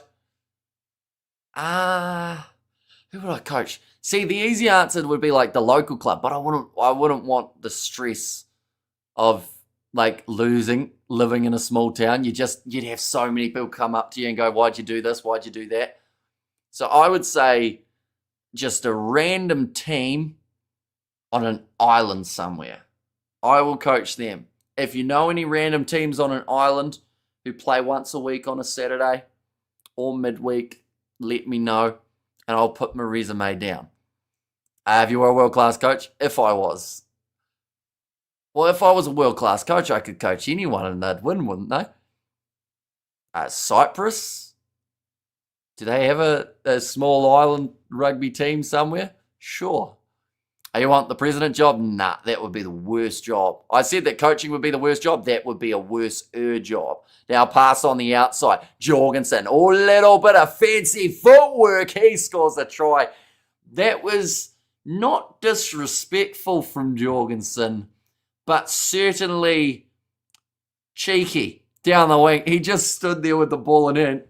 Who would I coach? See, the easy answer would be like the local club, but I wouldn't want the stress of like losing, living in a small town. You'd have so many people come up to you and go, why'd you do this? Why'd you do that? So I would say just a random team on an island somewhere. I will coach them. If you know any random teams on an island who play once a week on a Saturday or midweek, let me know and I'll put my resume down. If you were a world-class coach, if I was. Well, if I was a world-class coach, I could coach anyone and they'd win, wouldn't they? Cyprus? Do they have a small island rugby team somewhere? Sure. You want the president job? Nah, that would be the worst job. I said that coaching would be the worst job. That would be a worse-er job. Now pass on the outside. Jorgensen, a little bit of fancy footwork. He scores a try. That was not disrespectful from Jorgensen, but certainly cheeky down the wing. He just stood there with the ball in,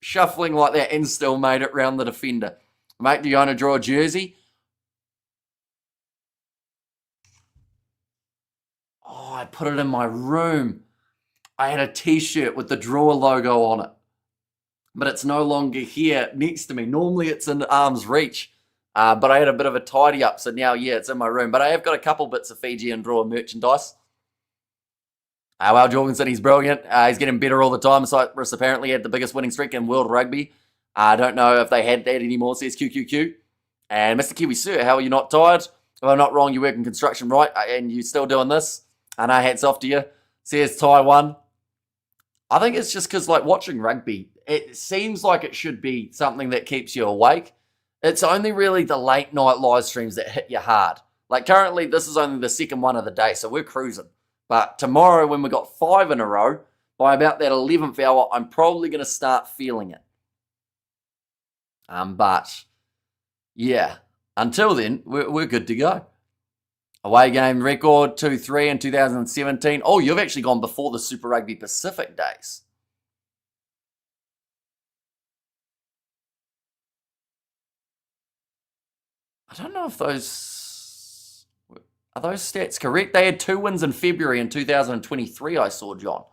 shuffling like that and still made it round the defender. Mate, do you want to draw a jersey? Oh, I put it in my room. I had a t-shirt with the Drua logo on it. But it's no longer here next to me. Normally it's in arm's reach. But I had a bit of a tidy up, so now, yeah, it's in my room. But I have got a couple bits of Fijian Drua merchandise. Well, Jorgensen, he's brilliant. He's getting better all the time. Cyprus apparently had the biggest winning streak in world rugby. I don't know if they had that anymore, says QQQ. And Mr. Kiwi Sir, how are you not tired? If I'm not wrong, you work in construction, right? And you still doing this? I know, hats off to you. Says Taiwan. I think it's just because, like, watching rugby, it seems like it should be something that keeps you awake. It's only really the late night live streams that hit you hard. Like, currently, this is only the second one of the day, so we're cruising. But tomorrow, when we got 5 in a row, by about that 11th hour, I'm probably going to start feeling it. But, yeah, until then, we're good to go. Away game record 2-3 in 2017. Oh, you've actually gone before the Super Rugby Pacific days. I don't know if are those stats correct? They had 2 wins in February in 2023, I saw, John.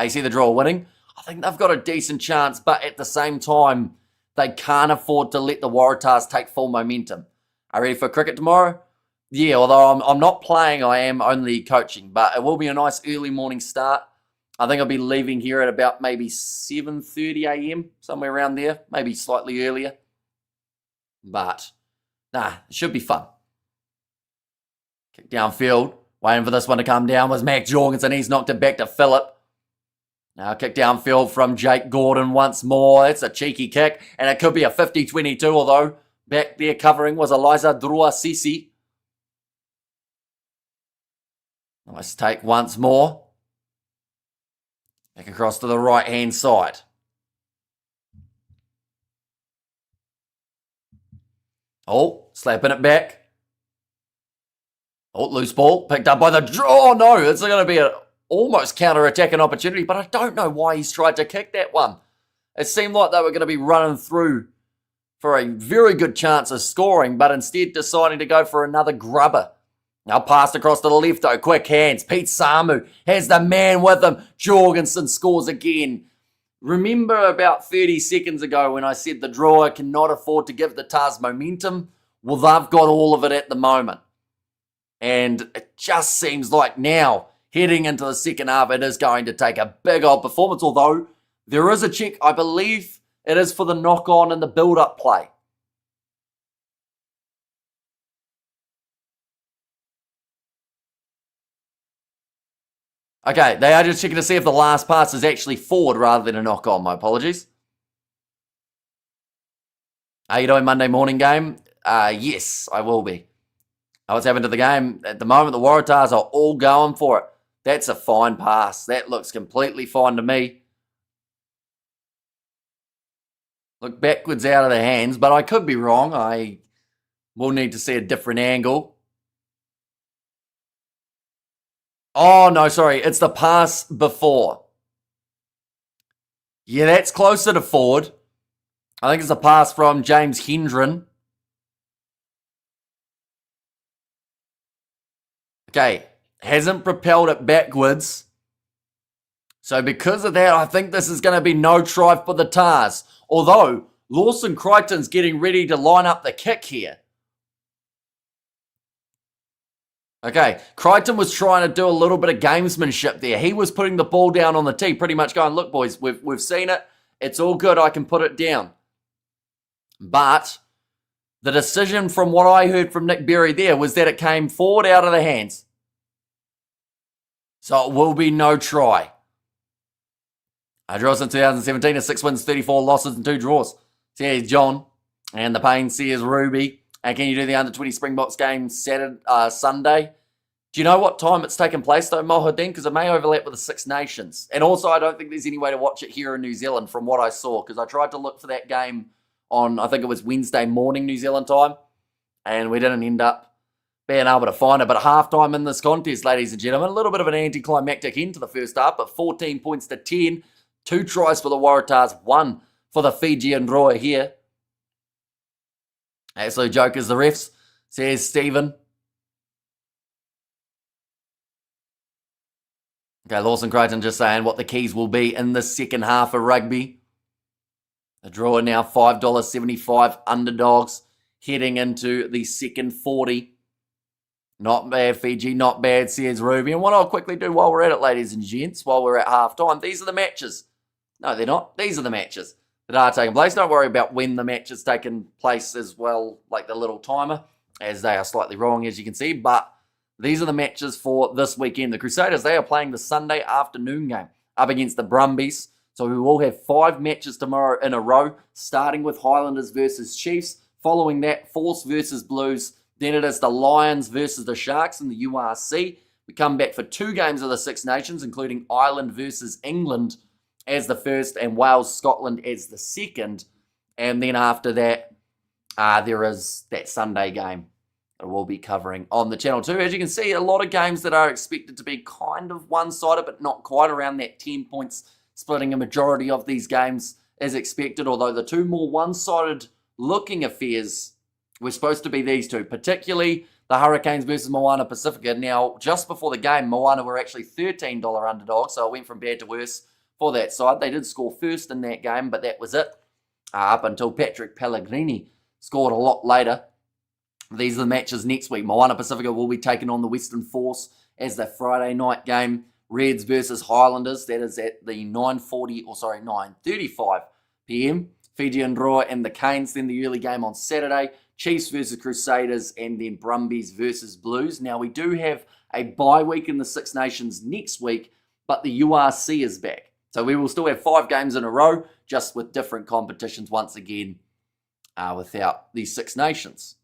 You see the draw winning? I think they've got a decent chance, but at the same time, they can't afford to let the Waratahs take full momentum. Are you ready for cricket tomorrow? Yeah, although I'm not playing, I am only coaching, but it will be a nice early morning start. I think I'll be leaving here at about maybe 7:30 a.m., somewhere around there, maybe slightly earlier. But, it should be fun. Kick downfield, waiting for this one to come down was Mac Jorgensen. He's knocked it back to Phillip. Now kick downfield from Jake Gordon once more. It's a cheeky kick, and it could be a 50-22, although back there covering was Eliza Drua Sisi. Nice take once more. Back across to the right-hand side. Oh, slapping it back. Oh, loose ball. Picked up by the draw. Oh, no, it's going to be an almost counter-attacking opportunity, but I don't know why he's tried to kick that one. It seemed like they were going to be running through for a very good chance of scoring, but instead deciding to go for another grubber. Now passed across to the left, though. Quick hands. Pete Samu has the man with him. Jorgensen scores again. Remember about 30 seconds ago when I said the Drua cannot afford to give the Tahs momentum? Well, they've got all of it at the moment. And it just seems like now, heading into the second half, it is going to take a big old performance. Although, there is a check, I believe it is for the knock-on and the build-up play. Okay, they are just checking to see if the last pass is actually forward rather than a knock-on. My apologies. Are you doing Monday morning game? Yes, I will be. What's happened to the game? At the moment, the Waratahs are all going for it. That's a fine pass. That looks completely fine to me. Look backwards out of the hands, but I could be wrong. I will need to see a different angle. Oh, no, sorry. It's the pass before. Yeah, that's closer to forward. I think it's a pass from James Hendren. Okay, hasn't propelled it backwards. So because of that, I think this is going to be no try for the Tahs. Although, Lawson Crichton's getting ready to line up the kick here. Okay, Crichton was trying to do a little bit of gamesmanship there. He was putting the ball down on the tee, pretty much going, look, boys, we've seen it. It's all good. I can put it down. But the decision from what I heard from Nick Berry there was that it came forward out of the hands. So it will be no try. Draws in 2017 is 6 wins, 34 losses, and 2 draws. So here's John. And the pain says Ruby. And can you do the under-20 Springboks game Sunday? Do you know what time it's taking place, though, Mohadin? Because it may overlap with the Six Nations. And also, I don't think there's any way to watch it here in New Zealand from what I saw. Because I tried to look for that game on, I think it was Wednesday morning New Zealand time. And we didn't end up being able to find it. But halftime in this contest, ladies and gentlemen, a little bit of an anticlimactic end to the first half. But 14 points to 10. 2 tries for the Waratahs. 1 for the Fijian Drua here. Absolute jokers, the refs, says Stephen. Okay, Lawson Crichton just saying what the keys will be in the second half of rugby. The Drua now $5.75 underdogs heading into the second 40. Not bad, Fiji, not bad, says Ruby. And what I'll quickly do while we're at it, ladies and gents, while we're at halftime, these are the matches. No, they're not. These are the matches that are taking place. Don't worry about when the match is taking place as well, like the little timer, as they are slightly wrong, as you can see. But these are the matches for this weekend. The Crusaders, they are playing the Sunday afternoon game up against the Brumbies. So we will have 5 matches tomorrow in a row, starting with Highlanders versus Chiefs. Following that, Force versus Blues. Then it is the Lions versus the Sharks in the URC. We come back for 2 games of the Six Nations, including Ireland versus England as the first and Wales, Scotland as the second. And then after that, there is that Sunday game that we'll be covering on the channel too. As you can see, a lot of games that are expected to be kind of one-sided, but not quite, around that 10 points, splitting a majority of these games as expected. Although the 2 more one-sided looking affairs were supposed to be these 2, particularly the Hurricanes versus Moana Pacifica. Now, just before the game, Moana were actually $13 underdogs, so it went from bad to worse for that side. They did score first in that game, but that was it. Up until Patrick Pellegrini scored a lot later. These are the matches next week. Moana Pacifica will be taking on the Western Force as the Friday night game. Reds versus Highlanders. That is at the 9:35 p.m. Fijian Drua and the Canes. Then the early game on Saturday. Chiefs versus Crusaders, and then Brumbies versus Blues. Now, we do have a bye week in the Six Nations next week, but the URC is back. So we will still have 5 games in a row, just with different competitions once again, without the Six Nations.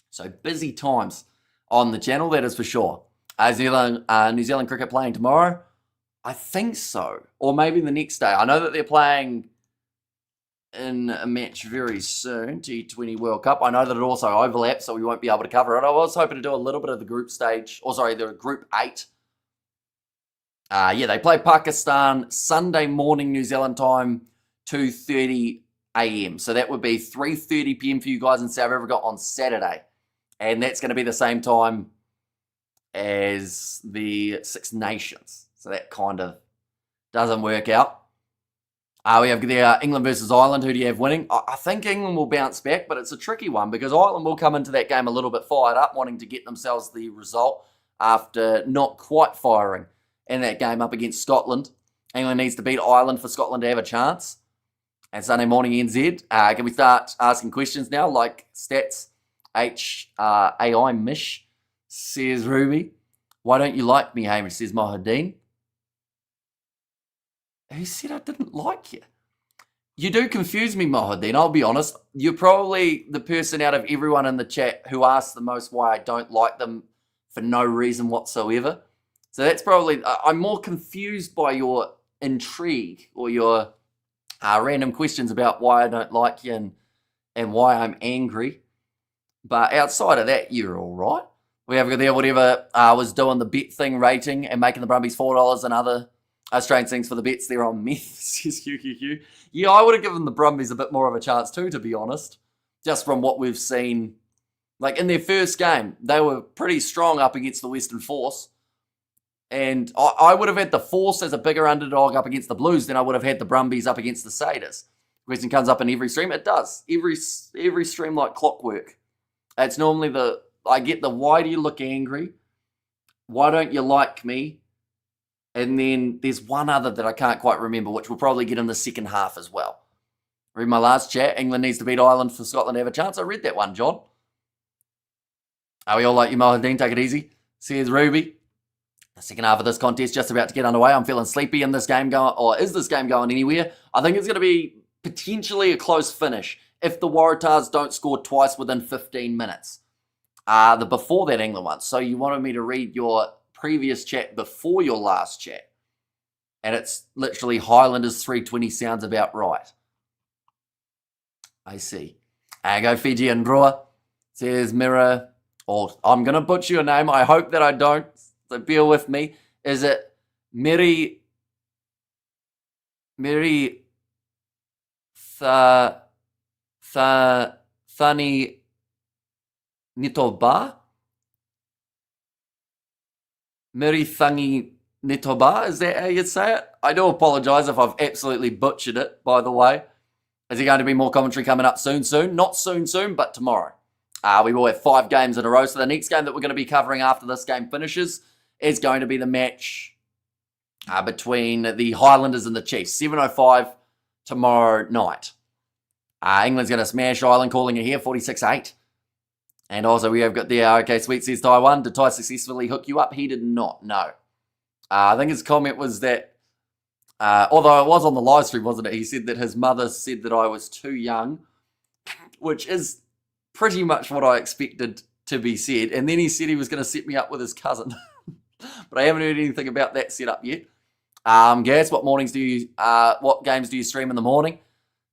So busy times on the channel, that is for sure. New Zealand cricket playing tomorrow? I think so. Or maybe the next day. I know that they're playing in a match very soon, T20 World Cup. I know that it also overlaps, so we won't be able to cover it. I was hoping to do a little bit of the group stage, the group 8. They play Pakistan Sunday morning New Zealand time, 2:30 a.m. So that would be 3:30 p.m. for you guys in South Africa on Saturday. And that's going to be the same time as the Six Nations. So that kind of doesn't work out. We have there England versus Ireland. Who do you have winning? I think England will bounce back, but it's a tricky one because Ireland will come into that game a little bit fired up, wanting to get themselves the result after not quite firing in that game up against Scotland. England needs to beat Ireland for Scotland to have a chance. And Sunday morning NZ. Can we start asking questions now, like stats? AI Mish says Ruby. Why don't you like me, Hamish? Says Mohadeen. Who said I didn't like you? You do confuse me, Mohadeen. I'll be honest. You're probably the person out of everyone in the chat who asks the most why I don't like them for no reason whatsoever. So that's probably... I'm more confused by your intrigue or your random questions about why I don't like you and why I'm angry. But outside of that, you're all right. We have there whatever was doing the bet thing rating and making the Brumbies $4 and other Australian things for the bets. They're on meth, says QQQ. Yeah, I would have given the Brumbies a bit more of a chance too, to be honest. Just from what we've seen. Like in their first game, they were pretty strong up against the Western Force. And I would have had the Force as a bigger underdog up against the Blues than I would have had the Brumbies up against the Satyrs. Question comes up in every stream. It does. Every stream like clockwork. It's normally I get the why do you look angry? Why don't you like me? And then there's one other that I can't quite remember, which we'll probably get in the second half as well. Read my last chat. England needs to beat Ireland for Scotland to have a chance. I read that one, John. Are we all like you, Mohadeen? Take it easy. Says Ruby. The second half of this contest just about to get underway. I'm feeling sleepy in this game going, or is this game going anywhere? I think it's going to be potentially a close finish if the Waratahs don't score twice within 15 minutes. The before that England one. So you wanted me to read your previous chat before your last chat. And it's literally Highlanders 320 sounds about right. I see. I go Fijian Drua. Says Mirror. Or I'm going to butcher your name. I hope that I don't. So bear with me. Is it Thani Nitoba? Miri Thangi Nitoba, is that how you'd say it? I do apologise if I've absolutely butchered it, by the way. Is there going to be more commentary coming up soon? Not soon, but tomorrow. We will have 5 games in a row. So the next game that we're going to be covering after this game finishes is going to be the match between the Highlanders and the Chiefs. 7:05 tomorrow night. England's going to smash Ireland, calling it here, 46-8. And also we have got the, okay, Sweet says Taiwan. Did Tai successfully hook you up? He did not, no. I think his comment was that, although it was on the live stream, wasn't it? He said that his mother said that I was too young, which is pretty much what I expected to be said. And then he said he was going to set me up with his cousin. But I haven't heard anything about that setup yet. Gaz, what games do you stream in the morning?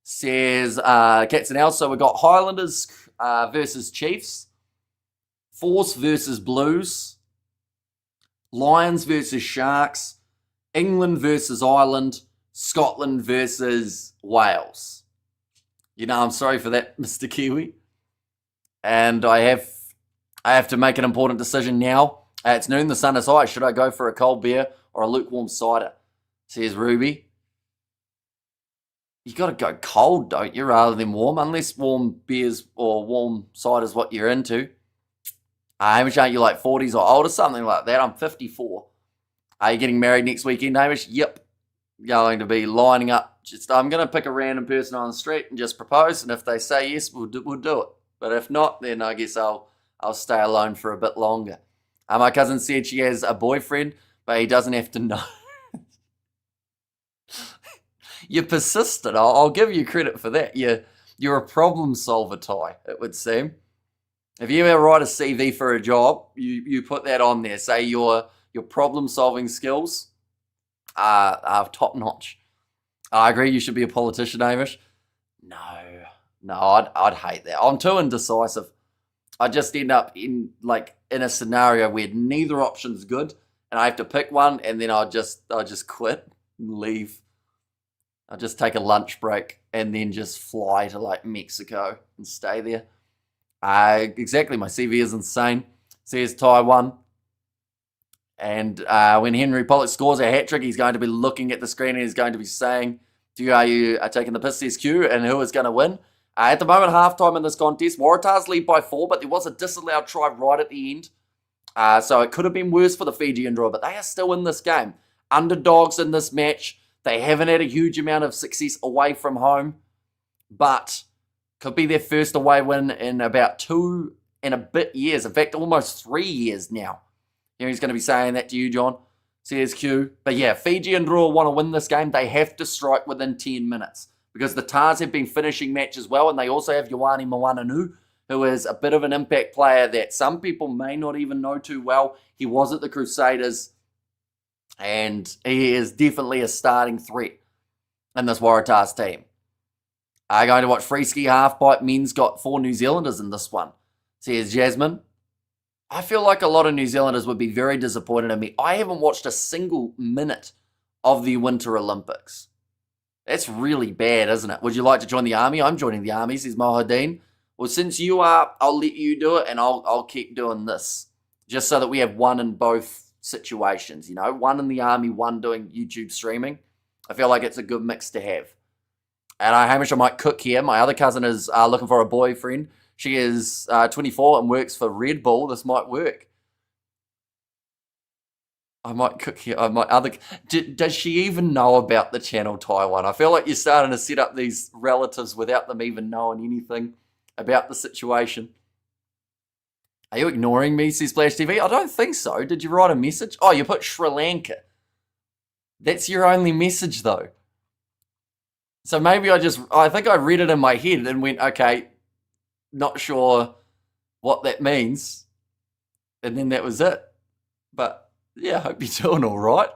Says Cats and Owls. So we've got Highlanders versus Chiefs, Force versus Blues, Lions versus Sharks, England versus Ireland, Scotland versus Wales. You know, I'm sorry for that, Mr. Kiwi. And I have to make an important decision now. It's noon, the sun is high. Should I go for a cold beer or a lukewarm cider? Says Ruby. You got to go cold, don't you, rather than warm, unless warm beers or warm cider's what you're into. Hamish, aren't you like 40s or older, something like that? I'm 54. Are you getting married next weekend, Hamish? Yep. Going to be lining up. I'm going to pick a random person on the street and just propose, and if they say yes, we'll do it. But if not, then I guess I'll stay alone for a bit longer. My cousin said she has a boyfriend, but he doesn't have to know. You're persistent. I'll give you credit for that. You're a problem solver, Ty, it would seem. If you ever write a CV for a job, you put that on there. Say your problem solving skills are top notch. I agree. You should be a politician, Hamish. No, I'd hate that. I'm too indecisive. I just end up in a scenario where neither option's good, and I have to pick one, and then I'll just quit and leave. I'll just take a lunch break and then just fly to Mexico and stay there. Exactly, my CV is insane. Says Taiwan. And when Henry Pollock scores a hat-trick, he's going to be looking at the screen and he's going to be saying, are you taking the piss, says Q, and who is going to win? At the moment, halftime in this contest, Waratahs lead by 4, but there was a disallowed try right at the end. So it could have been worse for the Fijian Drua, but they are still in this game. Underdogs in this match. They haven't had a huge amount of success away from home, but could be their first away win in about 2 and a bit years. In fact, almost 3 years now. Here he's going to be saying that to you, John. Says Q. But yeah, Fijian Drua want to win this game. They have to strike within 10 minutes. Because the Tars have been finishing matches well, and they also have Ioane Moananu, who is a bit of an impact player that some people may not even know too well. He was at the Crusaders, and he is definitely a starting threat in this Waratahs team. Going to watch Freeski half-pipe. Men's got 4 New Zealanders in this one. Says Jasmine. I feel like a lot of New Zealanders would be very disappointed in me. I haven't watched a single minute of the Winter Olympics. That's really bad, isn't it? Would you like to join the army? I'm joining the army, says Mohadeen. Well, since you are, I'll let you do it, and I'll keep doing this. Just so that we have one in both situations, you know? One in the army, one doing YouTube streaming. I feel like it's a good mix to have. And Hamish, I might cook here. My other cousin is looking for a boyfriend. She is 24 and works for Red Bull. This might work. I might cook here. Does she even know about the channel Taiwan? I feel like you're starting to set up these relatives without them even knowing anything about the situation. Are you ignoring me, says Splash TV? I don't think so. Did you write a message? Oh, you put Sri Lanka. That's your only message, though. So maybe I think I read it in my head and went, okay, not sure what that means. And then that was it. But yeah, I hope you're doing all right.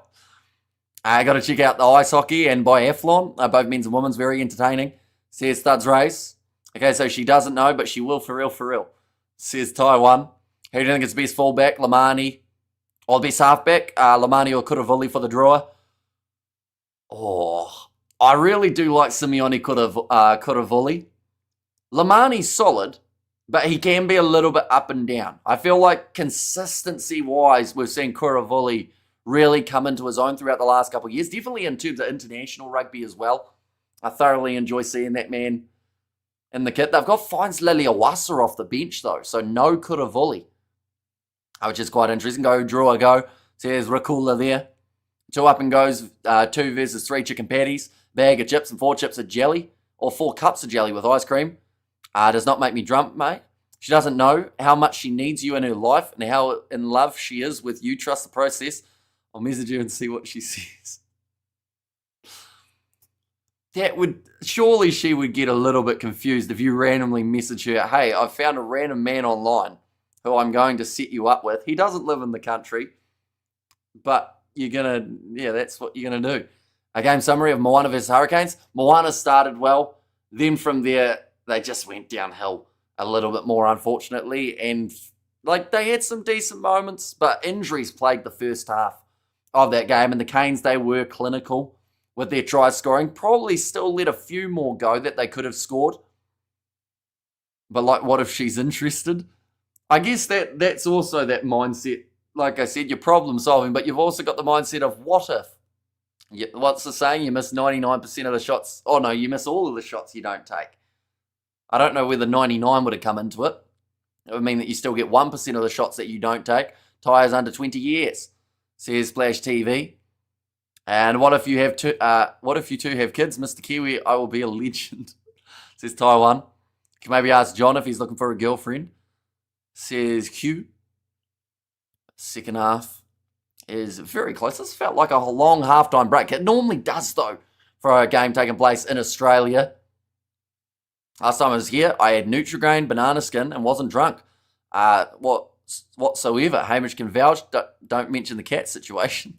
I got to check out the ice hockey and biathlon. Both men's and women's, very entertaining. Says Studs Race. Okay, so she doesn't know, but she will for real. Says Taiwan. Who do you think is best fullback? Lamani. Or best halfback? Lamani or Kuravuli for the Drua. Oh, I really do like Simeone Kuravuli. Lamani's solid, but he can be a little bit up and down. I feel like consistency-wise, we've seen Kuravuli really come into his own throughout the last couple of years. Definitely in terms of international rugby as well. I thoroughly enjoy seeing that man in the kit. They've got Fines Liliawasa off the bench, though, so no Kuravuli, which is quite interesting. Go, Drua, go. Says Rakula there. 2 up and goes, 2 versus 3 chicken patties, bag of chips and 4 chips of jelly, or 4 cups of jelly with ice cream. Does not make me drunk, mate. She doesn't know how much she needs you in her life and how in love she is with you. Trust the process. I'll message her and see what she says. Surely she would get a little bit confused if you randomly message her, hey, I've found a random man online who I'm going to set you up with. He doesn't live in the country, but that's what you're going to do. A game summary of Moana versus Hurricanes. Moana started well. Then from there, they just went downhill a little bit more, unfortunately. And they had some decent moments, but injuries plagued the first half of that game. And the Canes, they were clinical with their try scoring. Probably still let a few more go that they could have scored. But what if she's interested? I guess that's also that mindset. Like I said, you're problem solving, but you've also got the mindset of what if? What's the saying? You miss 99% of the shots. Oh no, you miss all of the shots you don't take. I don't know whether 99 would have come into it. It would mean that you still get 1% of the shots that you don't take. Tyres under 20 years, says Splash TV. And what if you have two? What if you two have kids, Mr. Kiwi? I will be a legend, says Taiwan. Can maybe ask John if he's looking for a girlfriend, says Q. Second half is very close. This felt like a long halftime break. It normally does, though, for a game taking place in Australia. Last time I was here, I had Nutrigrain, banana skin, and wasn't drunk. Whatsoever. Hamish can vouch. Don't mention the cat situation.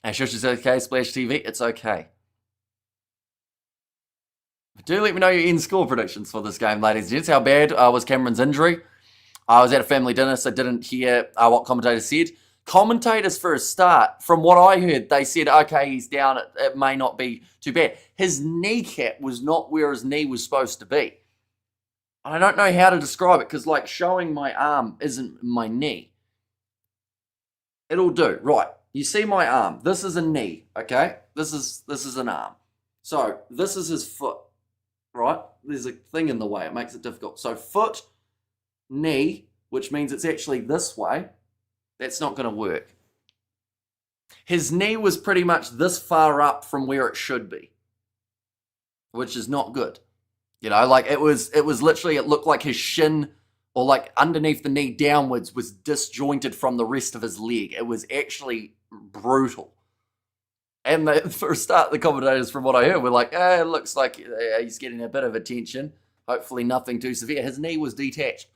And Shush is okay, Splash TV, it's okay. Do let me know your in-score predictions for this game, ladies and gents. How bad was Cameron's injury? I was at a family dinner, so didn't hear what commentators said. Commentators, for a start, from what I heard, they said, okay, he's down, it may not be too bad. His kneecap was not where his knee was supposed to be. I don't know how to describe it, because showing my arm isn't my knee. It'll do. Right. You see my arm. This is a knee, okay? This is an arm. So this is his foot, right? There's a thing in the way. It makes it difficult. So foot, knee, which means it's actually this way. That's not going to work. His knee was pretty much this far up from where it should be, which is not good. You know, like it was literally, it looked like his shin or like underneath the knee downwards was disjointed from the rest of his leg. It was actually brutal. And for a start, the commentators, from what I heard, were like, it looks like he's getting a bit of attention. Hopefully nothing too severe. His knee was detached.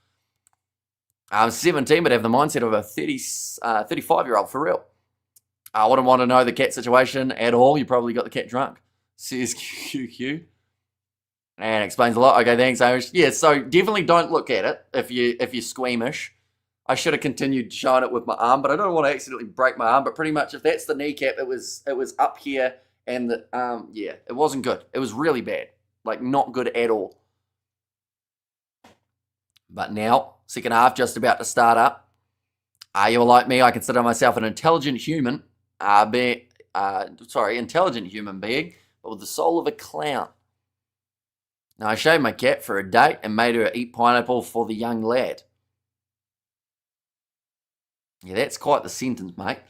17, but have the mindset of a 35-year-old, for real. I wouldn't want to know the cat situation at all. You probably got the cat drunk, says QQ. And explains a lot. Okay, thanks, Irish. Yeah, so definitely don't look at it if you're squeamish. I should have continued showing it with my arm, but I don't want to accidentally break my arm. But pretty much, if that's the kneecap, it was up here, and yeah, it wasn't good. It was really bad, like not good at all. But now, second half just about to start up. You're like me. I consider myself an intelligent human, intelligent human being, but with the soul of a clown. Now, I shaved my cat for a date and made her eat pineapple for the young lad. Yeah, that's quite the sentence, mate.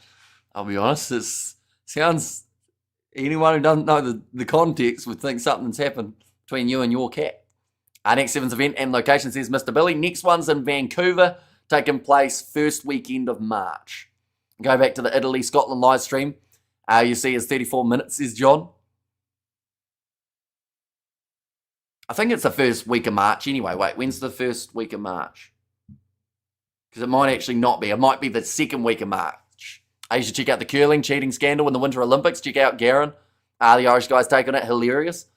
I'll be honest. It sounds... Anyone who doesn't know the context would think something's happened between you and your cat. Our next sevens event and location, says Mr. Billy. Next one's in Vancouver, taking place first weekend of March. Go back to the Italy-Scotland live stream. You see it's 34 minutes, says John. I think it's the first week of March anyway. Wait, when's the first week of March? Because it might actually not be. It might be the second week of March. You should check out the curling cheating scandal in the Winter Olympics. Check out Garen. The Irish guys taking it. Hilarious.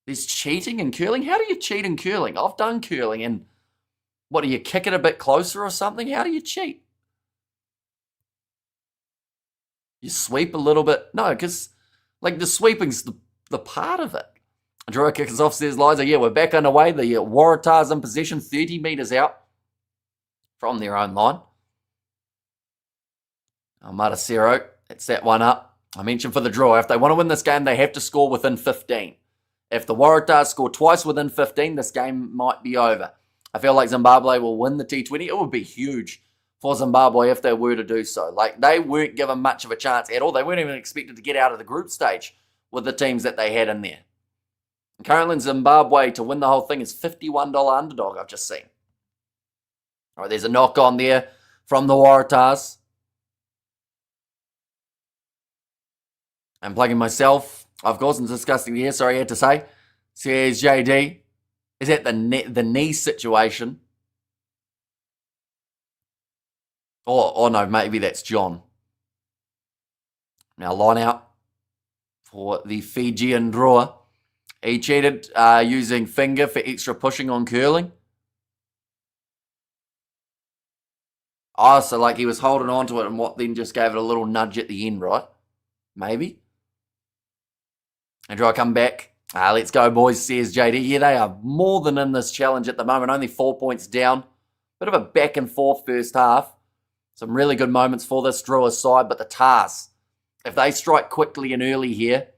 There's cheating in curling? How do you cheat in curling? I've done curling, and what, do you kick it a bit closer or something? How do you cheat? You sweep a little bit? No, because like the sweeping's the part of it. Drua kicks off, says Liza. Yeah, we're back underway. The Waratahs in possession, 30 metres out from their own line. Matacero, that's that one up. I mentioned for the draw, if they want to win this game, they have to score within 15. If the Waratahs score twice within 15, this game might be over. I feel like Zimbabwe will win the T20. It would be huge for Zimbabwe if they were to do so. Like, they weren't given much of a chance at all. They weren't even expected to get out of the group stage with the teams that they had in there. Currently, Zimbabwe to win the whole thing is $51 underdog, I've just seen. All right, there's a knock on there from the Waratahs. I'm plugging myself, of course, and disgusting here. Sorry, I had to say. Says JD. Is that the knee situation? Or no, maybe that's John. Now, line out for the Fijian Drua. He cheated using finger for extra pushing on curling. Oh, so like he was holding on to it and what then just gave it a little nudge at the end, right? Maybe. And Drua come back. Let's go, boys, says JD. Yeah, they are more than in this challenge at the moment. Only 4 points down. Bit of a back and forth first half. Some really good moments for this Drua side, but the Tars, if they strike quickly and early here,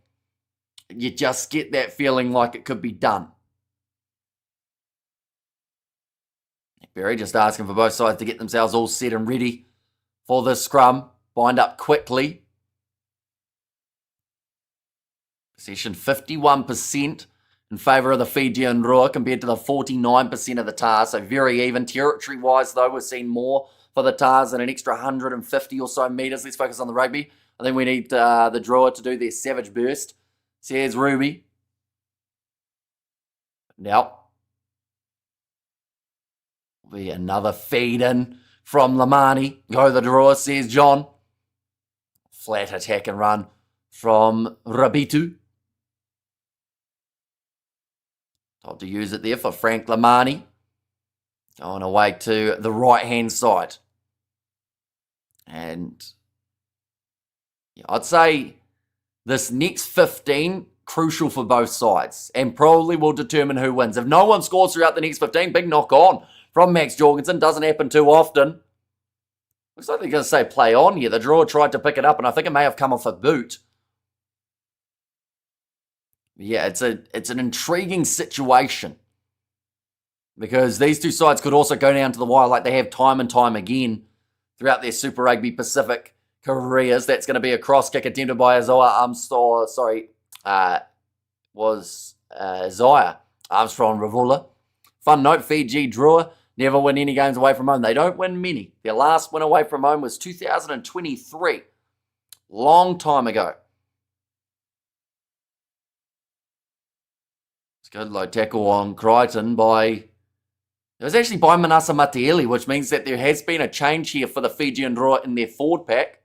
you just get that feeling like it could be done. Barry just asking for both sides to get themselves all set and ready for this scrum. Bind up quickly. Possession 51% in favour of the Fijian Drua compared to the 49% of the Tars. So very even. Territory-wise, though, we're seeing more for the Tars and an extra 150 or so metres. Let's focus on the rugby. I think we need the Drua to do their savage burst. Says Ruby. Now, be another feed in from Lamani. Go the Drua, says John. Flat attack and run from Rabitu. Told to use it there for Frank Lamani. Going away to the right-hand side. And yeah, I'd say this next 15, crucial for both sides. And probably will determine who wins. If no one scores throughout the next 15, big knock on from Max Jorgensen. Doesn't happen too often. Looks Looks like they're going to say play on here. The draw tried to pick it up, and I think it may have come off a boot. Yeah, it's an intriguing situation. Because these two sides could also go down to the wire like they have time and time again throughout their Super Rugby Pacific careers. That's going to be a cross kick attempted by Isaiah Armstrong. Isaiah Armstrong Ravula. Fun note, Fiji Drua never win any games away from home. They don't win many. Their last win away from home was 2023. Long time ago. It's good low tackle on Crichton by... It was actually by Manasa Matieli, which means that there has been a change here for the Fijian Drua in their forward pack.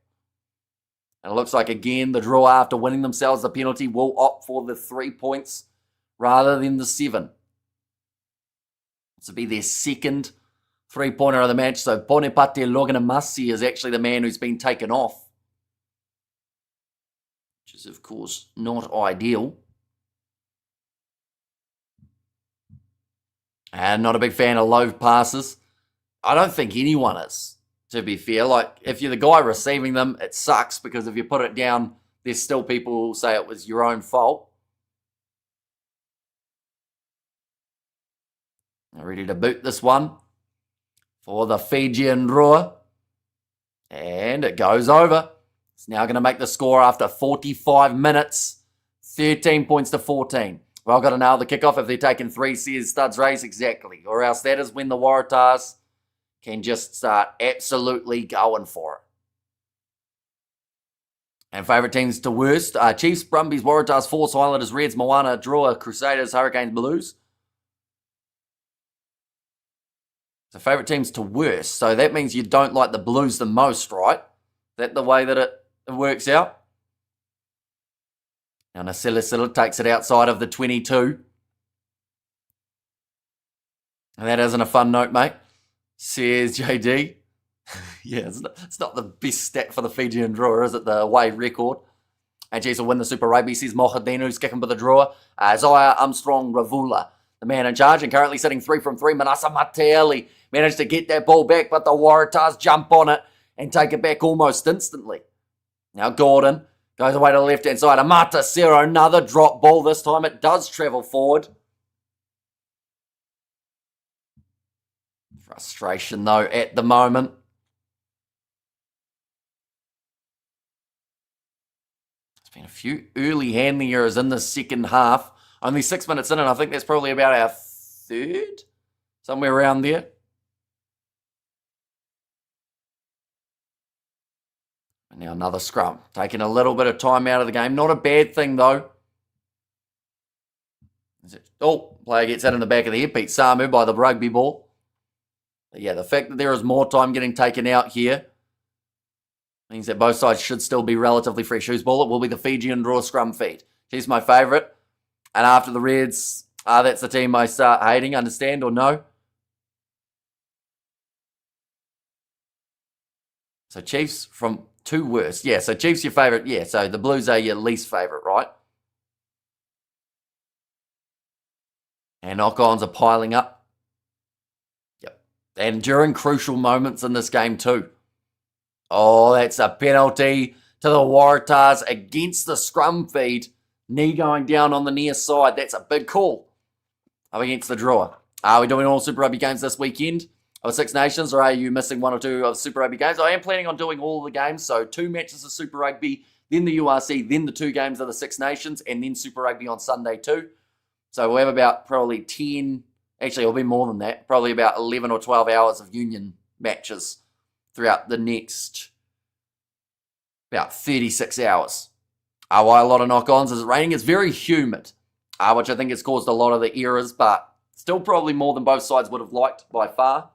And it looks like, again, the Drua, after winning themselves the penalty, will opt for the 3 points rather than the 7. This will be their second 3-pointer of the match. So Ponepate Loganamasi is actually the man who's been taken off. Which is, of course, not ideal. And not a big fan of low passes. I don't think anyone is, to be fair. Like, if you're the guy receiving them, it sucks, because if you put it down, there's still people who will say it was your own fault. Ready to boot this one for the Fijian Drua. And it goes over. It's now going to make the score after 45 minutes. 13 points to 14. Well, got to nail the kickoff. If they're taking 3, says Studs Race, exactly. Or else that is when the Waratahs can just start absolutely going for it. And favourite teams to worst: Chiefs, Brumbies, Waratahs, Force, Highlanders, Reds, Moana, Drua, Crusaders, Hurricanes, Blues. So favourite teams to worst. So that means you don't like the Blues the most, right? Is that the way that it works out? Now Nasila takes it outside of the 22. And that isn't a fun note, mate, says JD. Yeah, it's not the best stat for the Fijian Drua, is it? The away record. And Chiefs will win the Super Rugby, says Mohadino, who's kicking for the Drua. Isaiah Armstrong Ravula, the man in charge, and currently sitting 3 from 3. Manasa Matieli managed to get that ball back, but the Waratahs jump on it and take it back almost instantly. Now Gordon goes away to the left-hand side. Amata Sero, another drop ball. This time it does travel forward. Frustration, though, at the moment. There's been a few early handling errors in the second half. Only 6 minutes in, and I think that's probably about our third. Somewhere around there. And now another scrum. Taking a little bit of time out of the game. Not a bad thing, though. Player gets that in the back of the head. Pete Samu by the rugby ball. But yeah, the fact that there is more time getting taken out here means that both sides should still be relatively fresh. Whose ball? It will be the Fijian Drua scrum feed. She's my favourite. And after the Reds, that's the team I start hating. Understand or no? So Chiefs from 2 worst. Yeah, so Chiefs your favourite. Yeah, so the Blues are your least favourite, right? And knock-ons are piling up. Yep. And during crucial moments in this game too. Oh, that's a penalty to the Waratahs against the scrum feed. Knee going down on the near side. That's a big call up against the Drua. Are we doing all Super Rugby games this weekend of Six Nations, or are you missing 1 or 2 of Super Rugby games? I am planning on doing all the games, so 2 matches of Super Rugby, then the URC, then the 2 games of the Six Nations, and then Super Rugby on Sunday too. So we'll have about probably 10, actually it'll be more than that, probably about 11 or 12 hours of union matches throughout the next about 36 hours. Why a lot of knock-ons? Is it raining? It's very humid, which I think has caused a lot of the errors, but still probably more than both sides would have liked by far.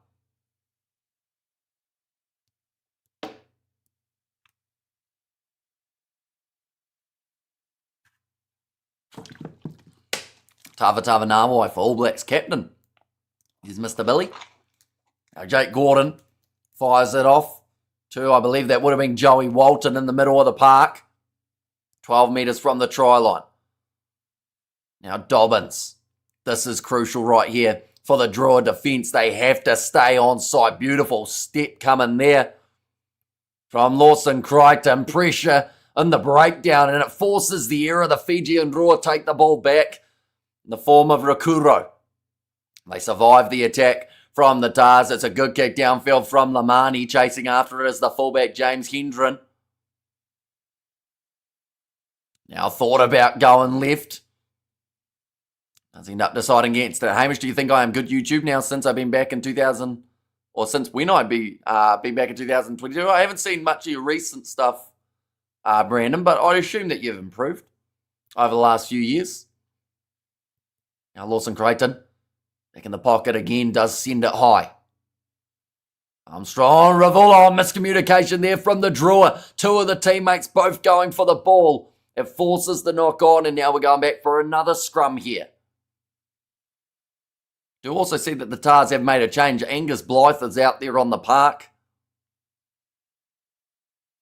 Tava Nawai for All Blacks captain. Here's Mr. Billy. Now Jake Gordon fires it off to, I believe that would have been Joey Walton in the middle of the park. 12 metres from the try line. Now Dobbins. This is crucial right here for the Drua defence. They have to stay on side. Beautiful step coming there from Lawson Crichton. Pressure in the breakdown, and it forces the error. The Fijian Drua take the ball back in the form of Rakuro. They survive the attack from the Tars. It's a good kick downfield from Lamani. Chasing after it is the fullback, James Hendren. Now thought about going left. Does end up deciding against it. Hamish, do you think I am good YouTube now since I've been back in 2000, or since when I'd been back in 2022? I haven't seen much of your recent stuff, Brandon, but I'd assume that you've improved over the last few years. Now Lawson Crichton, back in the pocket again, does send it high. Armstrong, Ravula, miscommunication there from the Drua. Two of the teammates both going for the ball. It forces the knock on, and now we're going back for another scrum here. Do also see that the Tars have made a change. Angus Blythe is out there on the park.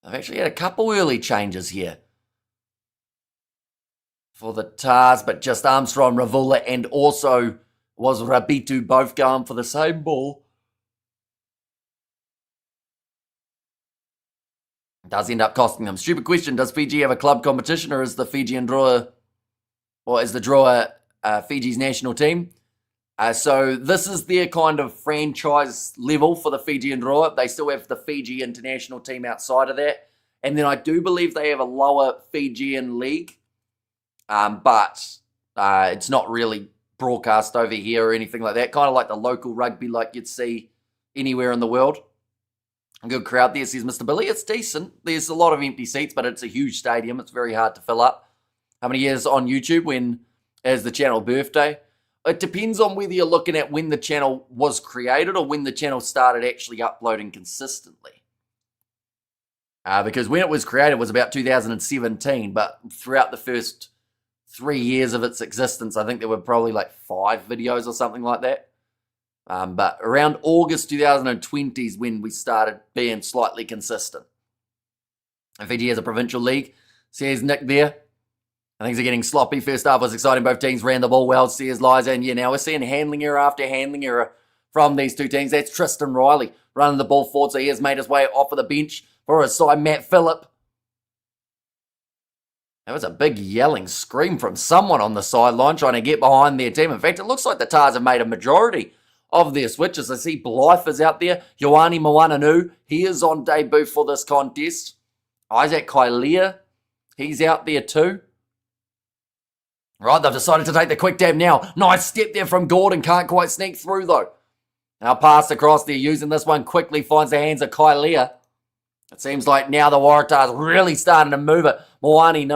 They've actually had a couple early changes here for the Tars, but just Armstrong, Ravula, and also was Rabitu both going for the same ball. Does end up costing them. Stupid question. Does Fiji have a club competition, or is the Fijian Drua, or is the Drua Fiji's national team? So this is their kind of franchise level for the Fijian Drua. They still have the Fiji international team outside of that. And then I do believe they have a lower Fijian league. But it's not really broadcast over here or anything like that. Kind of like the local rugby like you'd see anywhere in the world. A good crowd there, says Mr. Billy. It's decent. There's a lot of empty seats, but it's a huge stadium. It's very hard to fill up. How many years on YouTube when is the channel birthday? It depends on whether you're looking at when the channel was created or when the channel started actually uploading consistently. Because when it was created, it was about 2017, but throughout the first 3 years of its existence, I think there were probably like 5 videos or something like that. But around August 2020 is when we started being slightly consistent. And Fiji has a provincial league, says Nick there. Things are getting sloppy. First half was exciting. Both teams ran the ball well, says Liza. And yeah, now we're seeing handling error after handling error from these two teams. That's Tristan Riley running the ball forward. So he has made his way off of the bench for his side, Matt Phillip. That was a big yelling scream from someone on the sideline trying to get behind their team. In fact, it looks like the Tars have made a majority of their switches. I see Blythe is out there. Ioane Moananu, he is on debut for this contest. Isaac Kailea, he's out there too. Right, they've decided to take the quick dab now. Nice step there from Gordon. Can't quite sneak through, though. Now pass across there. Using this one quickly. Finds the hands of Kailea. It seems like now the Waratahs really starting to move it. Ioane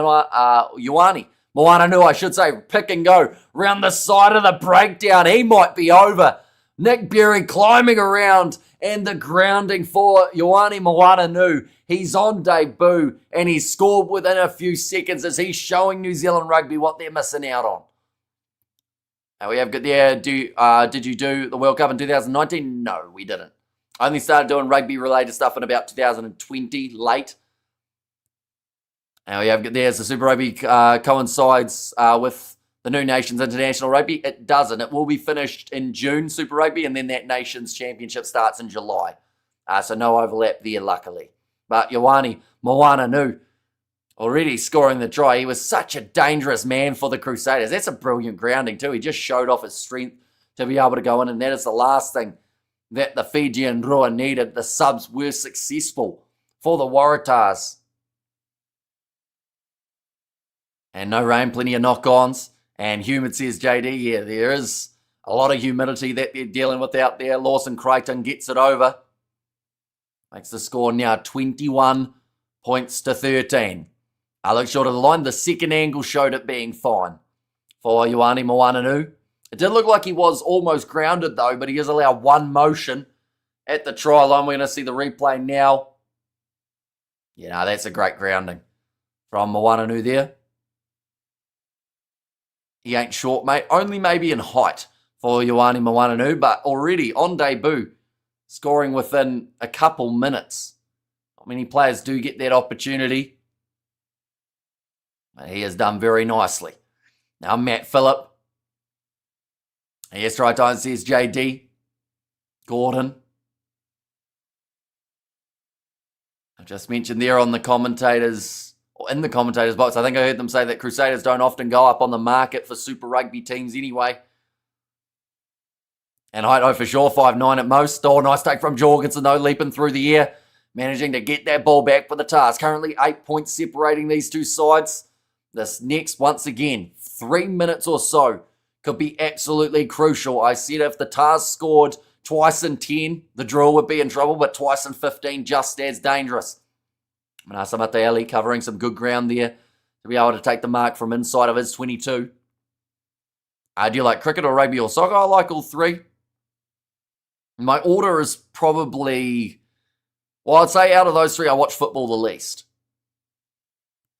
Moananu, I should say. Pick and go. Round the side of the breakdown. He might be over. Nick Berry climbing around. And the grounding for Ioane Moananu. He's on debut and he's scored within a few seconds as he's showing New Zealand rugby what they're missing out on. Now we have got there. Did you do the World Cup in 2019? No, we didn't. I only started doing rugby related stuff in about 2020, late. Now we have got there's the Super Rugby coincides with the New Nations International Rugby. It doesn't. It will be finished in June, Super Rugby, and then that Nations Championship starts in July. So no overlap there, luckily. But Ioane Moananu already scoring the try. He was such a dangerous man for the Crusaders. That's a brilliant grounding too. He just showed off his strength to be able to go in, and that is the last thing that the Fijian Drua needed. The subs were successful for the Waratahs. And no rain, plenty of knock-ons. And humid, says JD. Yeah, there is a lot of humidity that they're dealing with out there. Lawson Crichton gets it over. Makes the score now 21 points to 13. I look short of the line. The second angle showed it being fine for Ioane Moananu. It did look like he was almost grounded though, but he has allowed one motion at the try line. We're going to see the replay now. Yeah, that's a great grounding from Moananu there. He ain't short, mate. Only maybe in height for Ioane Moananu, but already on debut, scoring within a couple minutes. Not many players do get that opportunity. But he has done very nicely. Now Matt Phillip. Yes, right time, says JD. Gordon. just mentioned there on the commentators, or in the commentators box, I think I heard them say that Crusaders don't often go up on the market for Super Rugby teams anyway. And I know for sure 5'9" at most. Oh, nice take from Jorgensen though, leaping through the air, managing to get that ball back for the Tahs. Currently 8 points separating these two sides. This next, once again, 3 minutes or so could be absolutely crucial. I said if the Tahs scored twice in 10, the Drua would be in trouble, but twice in 15 just as dangerous. Manasa Mataele covering some good ground there to be able to take the mark from inside of his 22. Do you like cricket or rugby or soccer? I like all three. My order is probably, well, I'd say out of those three, I watch football the least.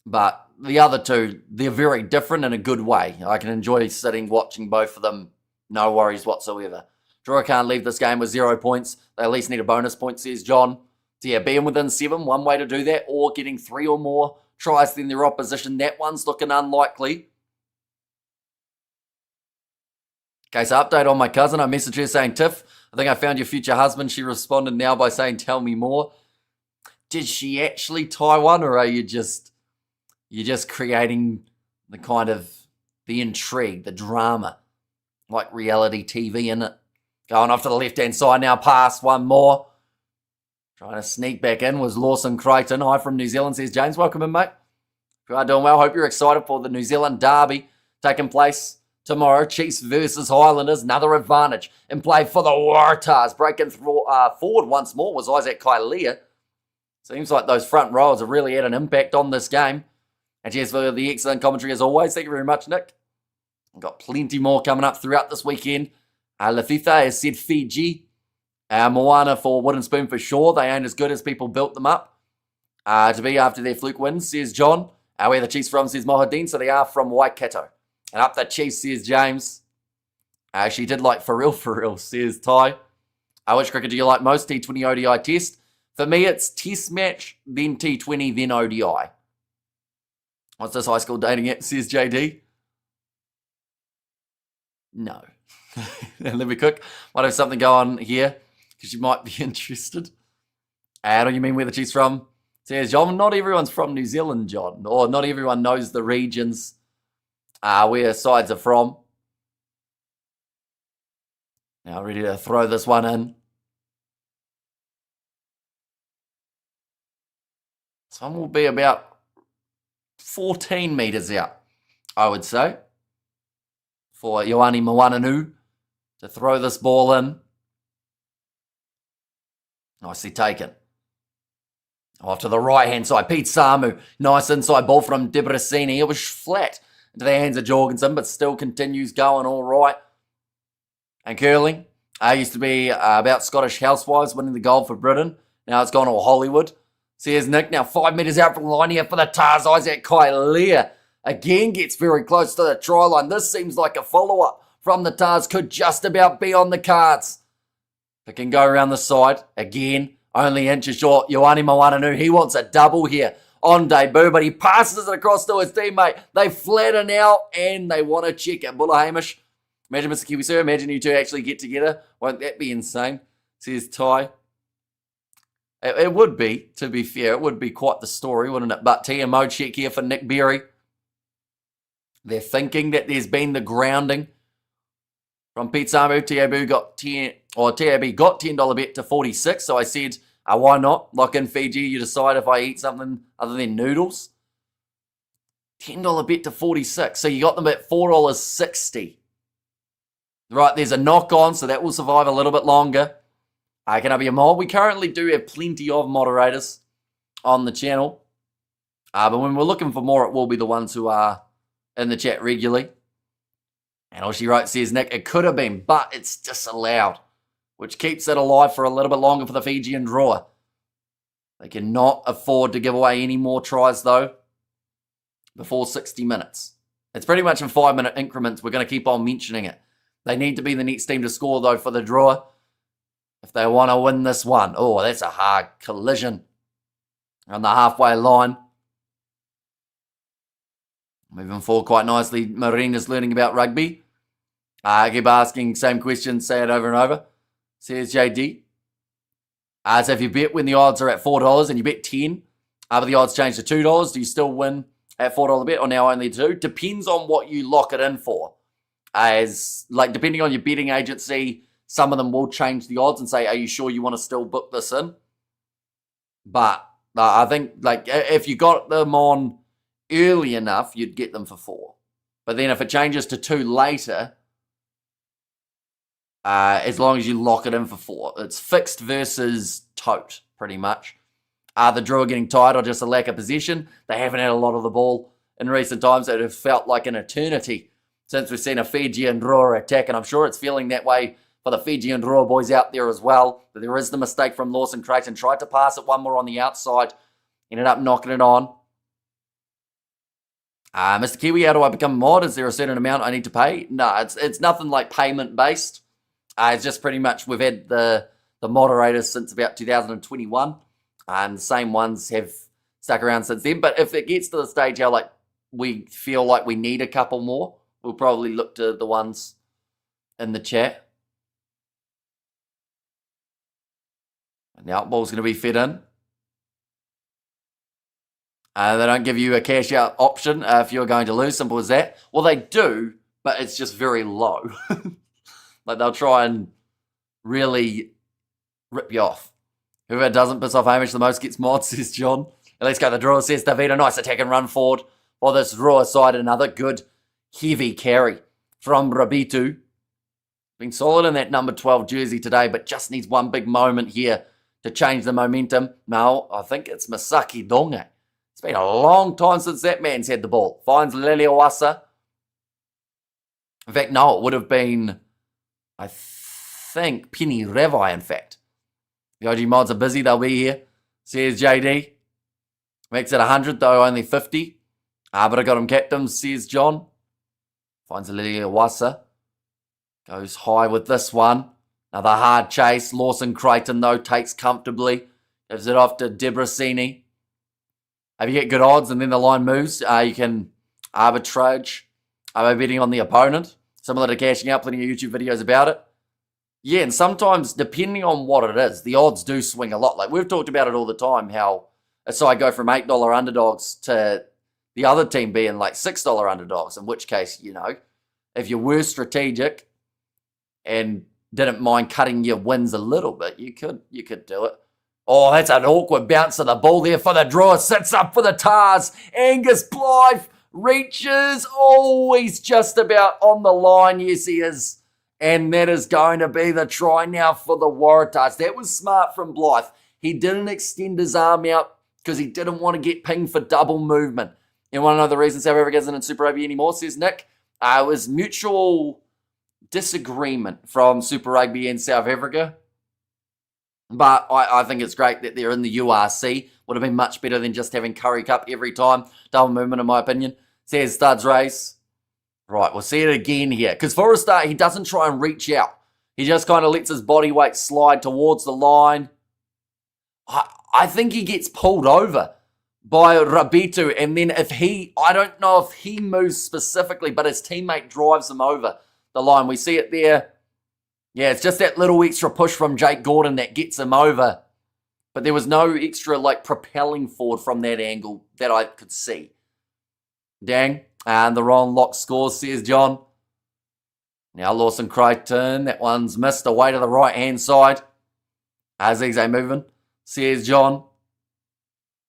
But the other two, they're very different in a good way. I can enjoy sitting watching both of them, no worries whatsoever. Drua can't leave this game with 0 points. They at least need a bonus point, says John. So yeah, being within 7, one way to do that, or getting 3 or more tries than their opposition. That one's looking unlikely. Okay, so update on my cousin. I messaged her saying, Tiff, I think I found your future husband. She responded now by saying, tell me more. Did she actually tie one, or are you just creating the kind of the intrigue, the drama, like reality TV in it? Going off to the left-hand side now, past one more. Trying to sneak back in was Lawson Crichton. Hi from New Zealand, says James. Welcome in, mate. If you are doing well, hope you're excited for the New Zealand derby taking place tomorrow. Chiefs versus Highlanders. Another advantage in play for the Waratahs. Breaking forward once more was Isaac Kailea. Seems like those front rows have really had an impact on this game. And cheers for the excellent commentary as always. Thank you very much, Nick. We've got plenty more coming up throughout this weekend. Lafitha has said Fiji. Moana for Wooden Spoon for sure. They ain't as good as people built them up to be after their fluke wins, says John. Where the Chiefs from, says Mohadeen. So they are from Waikato. And up the Chiefs, says James. She did like for real, says Ty. Which cricket do you like most? T20 ODI test? For me, it's test match, then T20, then ODI. What's this high school dating app, says JD? No. Let me cook. Might have something go on here, because you might be interested. What do you mean where the Chiefs from? Says John, not everyone's from New Zealand, John. Or not everyone knows the regions where sides are from. Now ready to throw this one in. This one will be about 14 metres out, I would say, for Ioane Moananu to throw this ball in. Nicely taken. Off to the right-hand side, Pete Samu. Nice inside ball from Debrasini. It was flat into the hands of Jorgensen, but still continues going all right. And curling used to be about Scottish housewives winning the gold for Britain. Now it's gone all Hollywood. Says Nick, now 5 metres out from the line here for the Tahs. Isaac Kailea again gets very close to the try line. This seems like a follow-up from the Tahs. Could just about be on the cards. It can go around the side. Again, only inches short. Ioane Moananu, he wants a double here on debut, but he passes it across to his teammate. They flatten out and they want to check it. Bulla Hamish, imagine Mr. Kiwi Sir, imagine you two actually get together. Won't that be insane? Says Ty. It would be, to be fair, it would be quite the story, wouldn't it? But TMO check here for Nick Berry. They're thinking that there's been the grounding from Pete Samu. TAB got $10 bet to 46. So I said, why not? Lock in Fiji. You decide if I eat something other than noodles. $10 bet to 46. So you got them at $4.60. Right, there's a knock on, so that will survive a little bit longer. Can I be a mod? We currently do have plenty of moderators on the channel. But when we're looking for more, it will be the ones who are in the chat regularly. And all she wrote says, Nick, it could have been, but it's disallowed, which keeps it alive for a little bit longer for the Fijian Drua. They cannot afford to give away any more tries, though, before 60 minutes. It's pretty much in 5-minute increments. We're going to keep on mentioning it. They need to be the next team to score, though, for the Drua, if they want to win this one. Oh, that's a hard collision on the halfway line. Moving forward quite nicely. Marina's learning about rugby. I keep asking same question, say it over and over. Says JD. So if you bet when the odds are at $4 and you bet 10, but the odds change to $2, do you still win at $4 bet or now only 2? Depends on what you lock it in for. Depending on your betting agency, some of them will change the odds and say, are you sure you want to still book this in? But I think if you got them on early enough, you'd get them for 4. But then if it changes to 2 later, as long as you lock it in for 4, it's fixed versus tote, pretty much. The Drua getting tired or just a lack of possession? They haven't had a lot of the ball in recent times. It has felt like an eternity since we've seen a Fijian Drua attack, and I'm sure it's feeling that way for the Fijian Drua boys out there as well. But there is the mistake from Lawson Creighton. Tried to pass it one more on the outside. Ended up knocking it on. Mr. Kiwi, how do I become a mod? Is there a certain amount I need to pay? No, it's nothing like payment-based. It's just pretty much we've had the moderators since about 2021. The same ones have stuck around since then. But if it gets to the stage how we feel like we need a couple more, we'll probably look to the ones in the chat. Now, ball's going to be fed in. They don't give you a cash out option if you're going to lose. Simple as that. Well, they do, but it's just very low. They'll try and really rip you off. Whoever doesn't piss off Hamish the most gets mods, says John. Let's go the Drua, says Davida. Nice attack and run forward for this Drua side. Another good heavy carry from Rabitu. Been solid in that number 12 jersey today, but just needs one big moment here to change the momentum. No, I think it's Masaki Donge. It's been a long time since that man's had the ball. Finds Leliawasa. In fact, no, it would have been, I think, Penny Revai, in fact. The OG mods are busy. They'll be here, says JD. Makes it 100, though only 50. But I got him captain, says John. Finds Leliawasa. Goes high with this one. Another hard chase. Lawson Creighton, though, takes comfortably. Gives it off to Debrasini. If you get good odds and then the line moves, you can arbitrage by betting on the opponent. Similar to cashing out, plenty of YouTube videos about it. Yeah, and sometimes, depending on what it is, the odds do swing a lot. Like, we've talked about it all the time, how a side go from $8 underdogs to the other team being like $6 underdogs, in which case, if you were strategic and didn't mind cutting your wins a little bit, you could do it. Oh, that's an awkward bounce of the ball there for the Drua. Sits up for the Tars. Angus Blythe reaches. Always just about on the line. Yes, he is. And that is going to be the try now for the Waratahs. That was smart from Blythe. He didn't extend his arm out because he didn't want to get pinged for double movement. You want to know the reason South Africa isn't in Super Rugby anymore, says Nick? It was mutual disagreement from Super Rugby and South Africa. But I think it's great that they're in the URC. Would have been much better than just having Curry Cup every time. Double movement, in my opinion. Says Studs Race. Right, we'll see it again here. Because for a start, he doesn't try and reach out. He just kind of lets his body weight slide towards the line. I think he gets pulled over by Rabitu. And then I don't know if he moves specifically, but his teammate drives him over the line. We see it there. Yeah, it's just that little extra push from Jake Gordon that gets him over. But there was no extra, propelling forward from that angle that I could see. Dang. And the wrong lock scores, says John. Now Lawson Creighton. That one's missed away to the right-hand side. Zigzag moving, says John.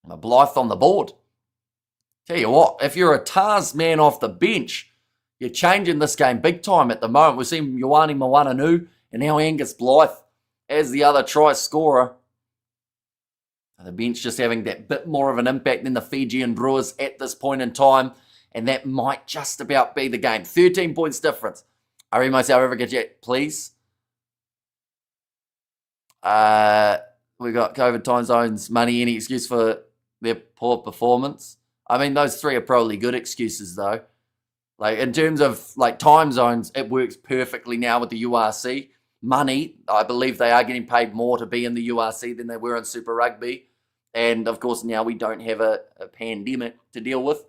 Blythe on the board. Tell you what, if you're a Tars man off the bench, you're changing this game big time at the moment. We've seen Ioane Moananu and now Angus Blythe as the other try scorer. The bench just having that bit more of an impact than the Fijian Druas at this point in time. And that might just about be the game. 13 points difference. I read myself ever get yet, please. We got COVID time zones, money, any excuse for their poor performance. I mean, those three are probably good excuses, though. In terms of, time zones, it works perfectly now with the URC. Money, I believe they are getting paid more to be in the URC than they were in Super Rugby. And, of course, now we don't have a pandemic to deal with.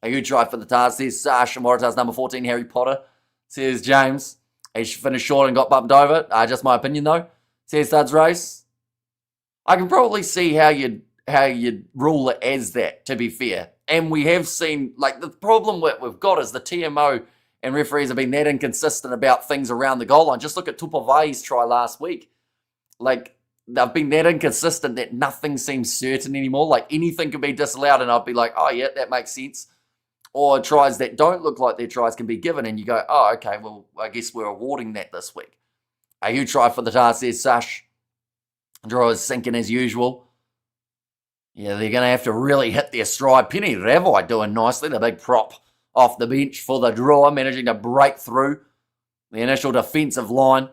A huge try for the Tars, says Sash, and Waratahs number 14, Harry Potter, says James. He finished short and got bumped over. Just my opinion, though. Says Studs Race. I can probably see how you'd rule it as that, to be fair. And we have seen, like, the problem we've got is the TMO and referees have been that inconsistent about things around the goal line. Just look at Tupavai's try last week. Like, they've been that inconsistent that nothing seems certain anymore. Like, anything can be disallowed, and I'd be like, oh, yeah, that makes sense. Or tries that don't look like their tries can be given, and you go, oh, okay, well, I guess we're awarding that this week. A huge try for the Tahs there, Sash. Draw is sinking as usual. Yeah, they're going to have to really hit their stride. Penny Ravai doing nicely. The big prop off the bench for the draw, managing to break through the initial defensive line.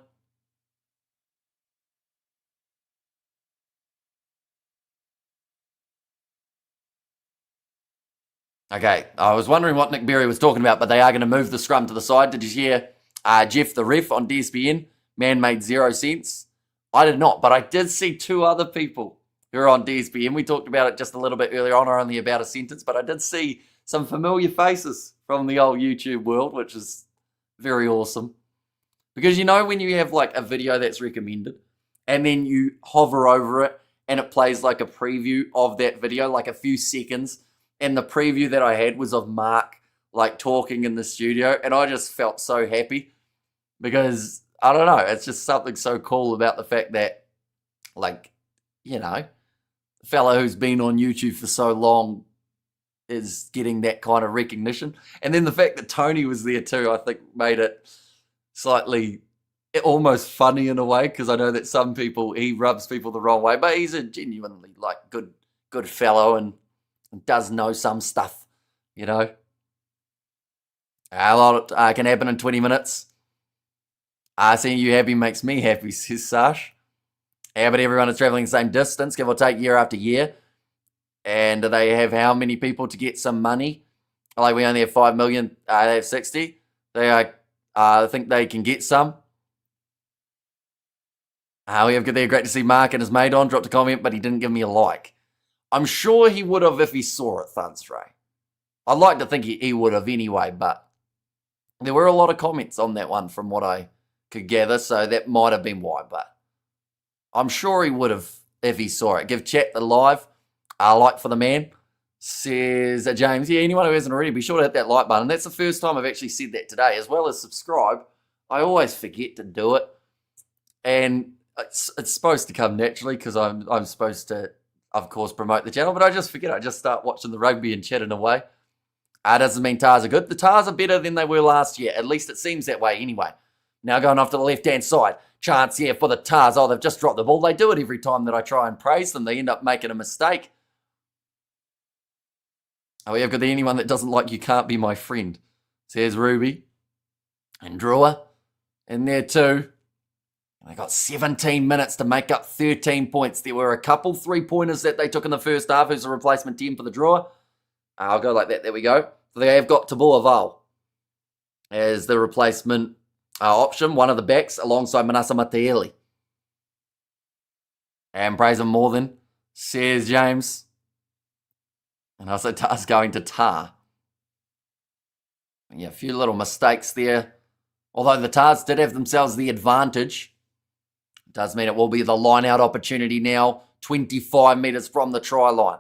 Okay, I was wondering what Nick Berry was talking about, but they are going to move the scrum to the side. Did you hear Jeff the ref on DSPN? Man made 0 sense. I did not, but I did see 2 other people who are on DSPN. We talked about it just a little bit earlier on, or only about a sentence, but I did see some familiar faces from the old YouTube world, which is very awesome. Because you know when you have like a video that's recommended, and then you hover over it, and it plays like a preview of that video, like a few seconds, and the preview that I had was of Mark like talking in the studio, and I just felt so happy because I don't know, it's just something so cool about the fact that, like, you know, the fellow who's been on YouTube for so long is getting that kind of recognition. And then the fact that Tony was there too, I think made it slightly almost funny in a way, because I know that some people, he rubs people the wrong way, but he's a genuinely like good fellow and does know some stuff, you know. A lot can happen in 20 minutes. Seeing you happy makes me happy, says Sash. Yeah, but everyone is travelling the same distance, give or take, year after year. And do they have how many people to get some money? Like, we only have 5 million, they have 60. They are, I think they can get some. We have good there. Great to see Mark and his mate on. Dropped a comment, but he didn't give me a like. I'm sure he would have if he saw it, Thunsray. I'd like to think he would have anyway, but there were a lot of comments on that one from what I could gather, so that might have been why, but I'm sure he would have if he saw it. Give chat the live like for the man, says James. Yeah, anyone who hasn't already, be sure to hit that like button. That's the first time I've actually said that today, as well as subscribe. I always forget to do it, and it's supposed to come naturally because I'm supposed to, of course, promote the channel, but I just forget. I just start watching the rugby and chatting away. Doesn't mean Tahs are good. The Tahs are better than they were last year. At least it seems that way anyway. Now going off to the left-hand side. Chance here for the Tahs. Oh, they've just dropped the ball. They do it every time that I try and praise them. They end up making a mistake. Oh, yeah, I've got the anyone that doesn't like you can't be my friend, says Ruby. And Drua in there too. They got 17 minutes to make up 13 points. There were a couple 3-pointers that they took in the first half. Who's a replacement 10 for the draw? I'll go like that. There we go. So they have got Tabua Val as the replacement option, one of the backs, alongside Manasa Mataeli. And praise him more than, says James. And also Tah's going to Tah. Yeah, a few little mistakes there. Although the Tahs did have themselves the advantage. It does mean it will be the line-out opportunity now, 25 metres from the try line.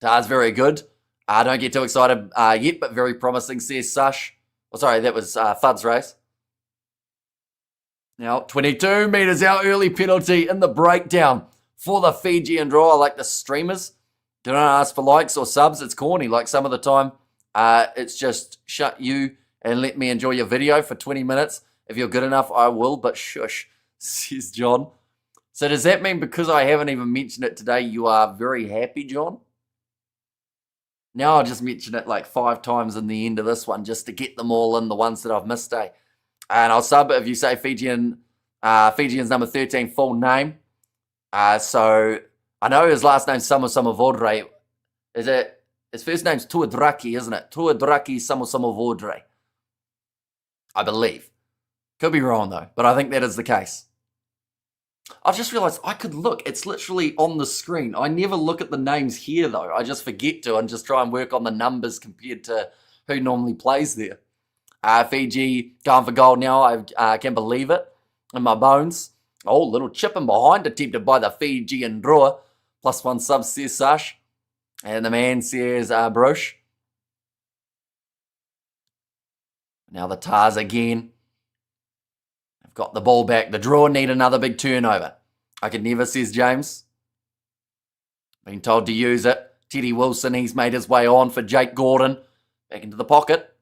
Tahs very good. Don't get too excited yet, but very promising, says Sush. Oh, sorry, that was Fud's race. Now, 22 metres out, early penalty in the breakdown for the Fijian Drua. I like the streamers. Do not ask for likes or subs. It's corny. Like some of the time, it's just shut you and let me enjoy your video for 20 minutes. If you're good enough, I will, but shush, says John. So does that mean because I haven't even mentioned it today, you are very happy, John? Now I'll just mention it like 5 times in the end of this one just to get them all in, the ones that I've missed, eh? And I'll sub it if you say Fijian's number 13 full name. So I know his last name's Samosamovodre. His first name's Tuadraki, isn't it? Tuadraki Samosamovodre. I believe. Could be wrong though, but I think that is the case. I just realised I could look. It's literally on the screen. I never look at the names here though. I just forget to and just try and work on the numbers compared to who normally plays there. Fiji going for gold now. I can't believe it in my bones. Oh, little chip in behind attempted by the Fijian Drua. +1 sub, says Sash. And the man says Brush. Now the Tars again. They've got the ball back. The Drua need another big turnover. I could never, says James. Been told to use it. Teddy Wilson, he's made his way on for Jake Gordon. Back into the pocket.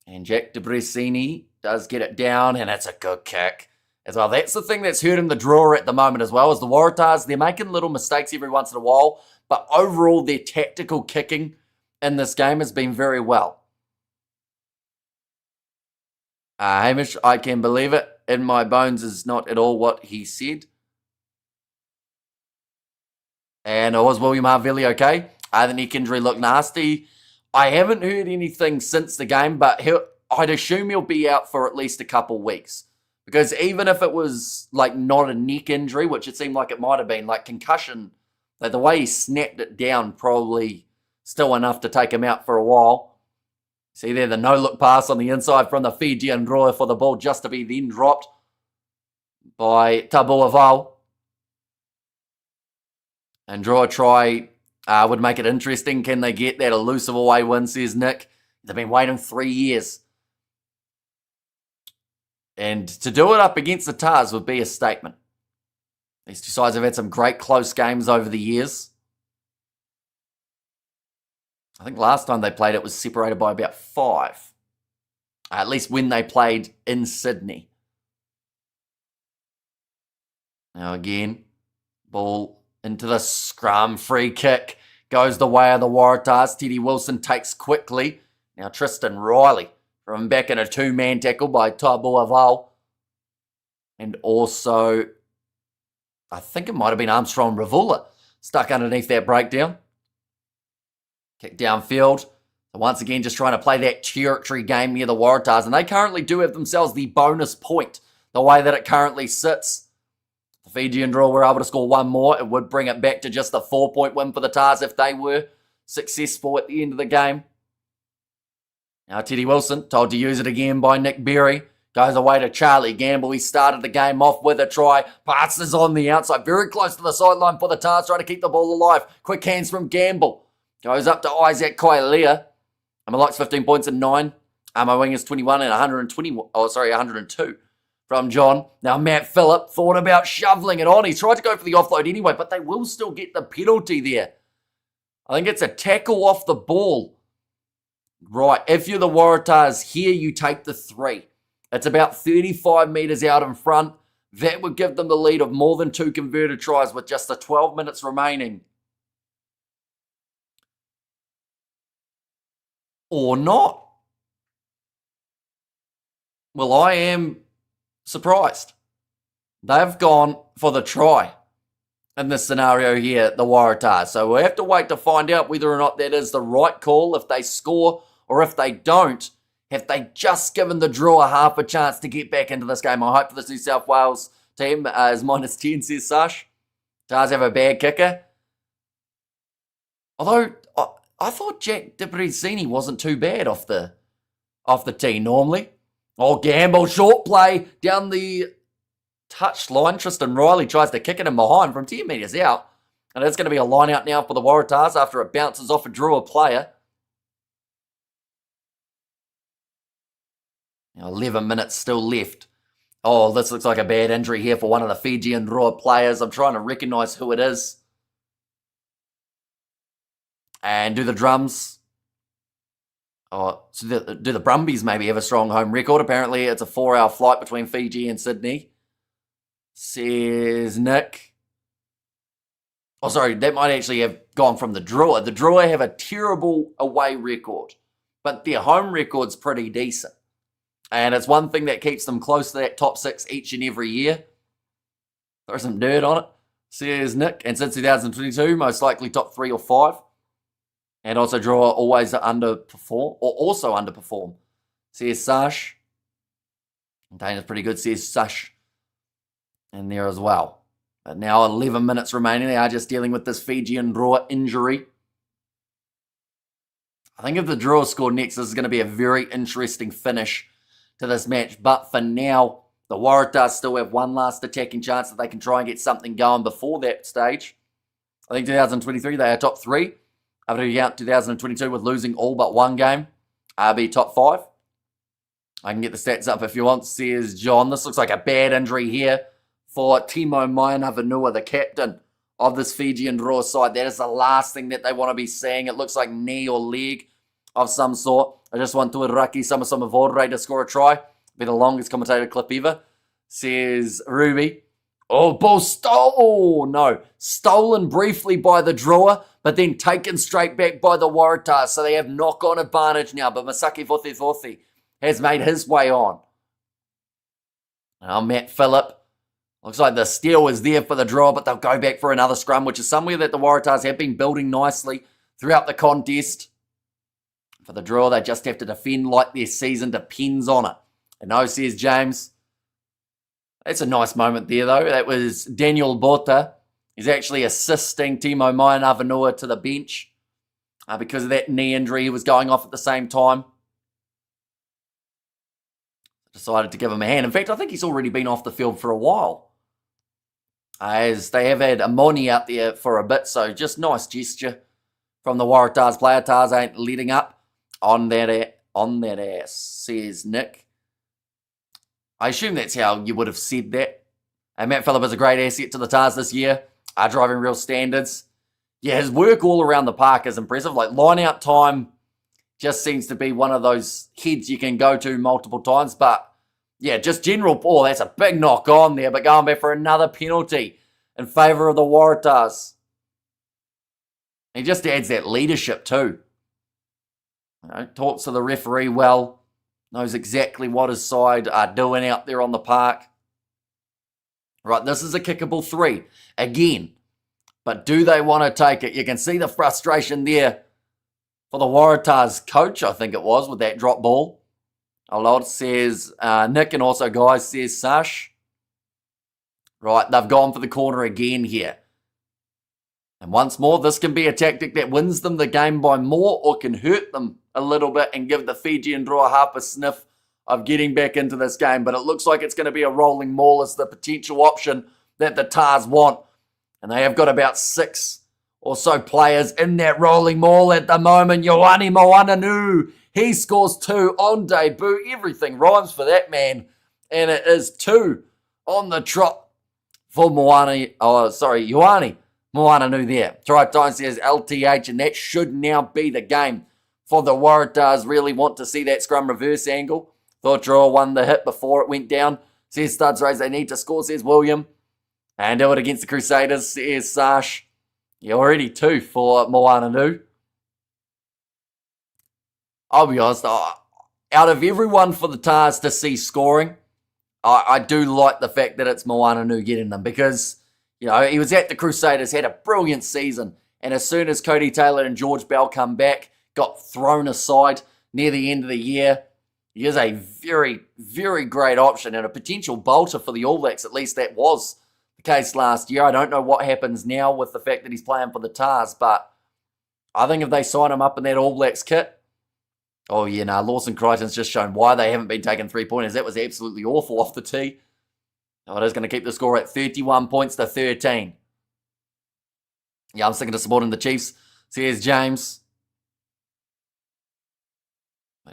And Jack De Bresini does get it down, and it's a good kick as well. That's the thing that's hurting the Drua at the moment as well, is the Waratahs. They're making little mistakes every once in a while, but overall their tactical kicking in this game has been very well. Hamish, I can believe it. In my bones is not at all what he said. And was William Harvilli okay? The neck injury looked nasty. I haven't heard anything since the game, but I'd assume he'll be out for at least a couple weeks. Because even if it was like not a neck injury, which it seemed like it might have been, like concussion, like the way he snapped it down, probably still enough to take him out for a while. See there, the no-look pass on the inside from the Fijian Drua for the ball just to be then dropped by Tabuaval. And Drua try would make it interesting. Can they get that elusive away win, says Nick. They've been waiting 3 years. And to do it up against the Tars would be a statement. These two sides have had some great close games over the years. I think last time they played it was separated by about 5. At least when they played in Sydney. Now again, ball into the scrum, free kick, goes the way of the Waratahs. Teddy Wilson takes quickly. Now Tristan Riley from back in a 2-man tackle by Tabuaval. And also, I think it might have been Armstrong Ravula stuck underneath that breakdown. Kick downfield. So once again, just trying to play that territory game near the Waratahs. And they currently do have themselves the bonus point, the way that it currently sits. The Fijian Drua were able to score one more. It would bring it back to just a 4-point win for the Tars if they were successful at the end of the game. Now Teddy Wilson, told to use it again by Nick Berry. Goes away to Charlie Gamble. He started the game off with a try. Passes on the outside. Very close to the sideline for the Tars, trying to keep the ball alive. Quick hands from Gamble. Goes up to Isaac Koilea. Likes 15 points and 9. My wing is 21 and 102 from John. Now Matt Phillip thought about shoveling it on. He tried to go for the offload anyway, but they will still get the penalty there. I think it's a tackle off the ball. Right, if you're the Waratahs here, you take the 3. It's about 35 metres out in front. That would give them the lead of more than 2 converted tries with just the 12 minutes remaining. Or not. Well, I am surprised. They've gone for the try in this scenario here, the Waratahs. So we'll have to wait to find out whether or not that is the right call, if they score or if they don't. Have they just given the Drua half a chance to get back into this game? I hope for this New South Wales team is -10, says Sash. Tars have a bad kicker. Although I thought Jack De Bresini wasn't too bad off the tee normally. Oh, Gamble, short play down the touch line. Tristan Riley tries to kick it in behind from 10 metres out. And it's going to be a line out now for the Waratahs after it bounces off a Drua player. Now 11 minutes still left. Oh, this looks like a bad injury here for one of the Fijian Drua players. I'm trying to recognise who it is. And do the drums. Oh, so do the Brumbies maybe have a strong home record? Apparently it's a 4-hour flight between Fiji and Sydney, says Nick. Oh, sorry, that might actually have gone from the Drua. The Drua have a terrible away record, but their home record's pretty decent. And it's one thing that keeps them close to that top 6 each and every year. Throw some dirt on it, says Nick. And since 2022, most likely top 3 or 5. And also Drua always underperform, or also underperform, says Sash. Dana's pretty good, says Sash. And there as well. But now 11 minutes remaining. They are just dealing with this Fijian Drua injury. I think if the Drua score next, this is going to be a very interesting finish to this match. But for now, The Waratahs still have one last attacking chance that they can try and get something going before that stage. I think 2023, they are top 3. After you count 2022 with losing all but one game, be top 5. I can get the stats up if you want, says John. This looks like a bad injury here for Timo Mainavanua, the captain of this Fijian Drua side. That is the last thing that they want to be seeing. It looks like knee or leg of some sort. I just want Tuiraki Samasama to score a try. Be the longest commentator clip ever, says Ruby. Oh, ball stolen briefly by the Drua, but then taken straight back by the Waratahs. So they have knock-on advantage now, but Masaki Fothi has made his way on. Now Matt Phillip. Looks like the steal is there for the Drua, but they'll go back for another scrum, which is somewhere that the Waratahs have been building nicely throughout the contest. For the Drua, they just have to defend like their season depends on it. And no, says James. That's a nice moment there, though. That was Daniel Bota. He's actually assisting Timo Mainavanua to the bench because of that knee injury. He was going off at the same time. Decided to give him a hand. In fact, I think he's already been off the field for a while, as they have had Amoni out there for a bit. So just nice gesture from the Waratahs player. Tars ain't letting up on that ass, says Nick. I assume that's how you would have said that. And Matt Phillip is a great asset to the Tars this year. Driving real standards. Yeah, his work all around the park is impressive. Like, line-out time just seems to be one of those heads you can go to multiple times. But, yeah, just general ball. That's a big knock on there. But going back for another penalty in favour of the Waratahs. He just adds that leadership too. Talks to the referee well. Knows exactly what his side are doing out there on the park. Right, this is a kickable 3. Again. But do they want to take it? You can see the frustration there for the Waratahs coach, I think it was, with that drop ball. A lot says Nick, and also guys says Sash. Right, they've gone for the corner again here. And once more, this can be a tactic that wins them the game by more or can hurt them a little bit and give the Fijian Drua half a sniff of getting back into this game. But it looks like it's going to be a rolling maul as the potential option that the Tars want. And they have got about 6 or so players in that rolling maul at the moment. Ioane Moananu, he scores 2 on debut. Everything rhymes for that man. And it is 2 on the trot for Ioane Moananu there. Try time says LTH, and that should now be the game for the Waratahs. Really want to see that scrum reverse angle. Thought Drua won the hit before it went down. Says Studs Race, they need to score, says William. And do it against the Crusaders, says Sash. You're already 2 for Moananu. I'll be honest, out of everyone for the Tars to see scoring, I do like the fact that it's Moananu getting them, because you know, he was at the Crusaders, had a brilliant season, and as soon as Cody Taylor and George Bell come back, got thrown aside near the end of the year. He is a very, very great option and a potential bolter for the All Blacks. At least that was the case last year. I don't know what happens now with the fact that he's playing for the Tars, but I think if they sign him up in that All Blacks kit, oh yeah, no, Lawson Crichton's just shown why they haven't been taking 3-pointers. That was absolutely awful off the tee. Oh, it is going to keep the score at 31 points to 13. Yeah, I'm sticking to supporting the Chiefs, says James.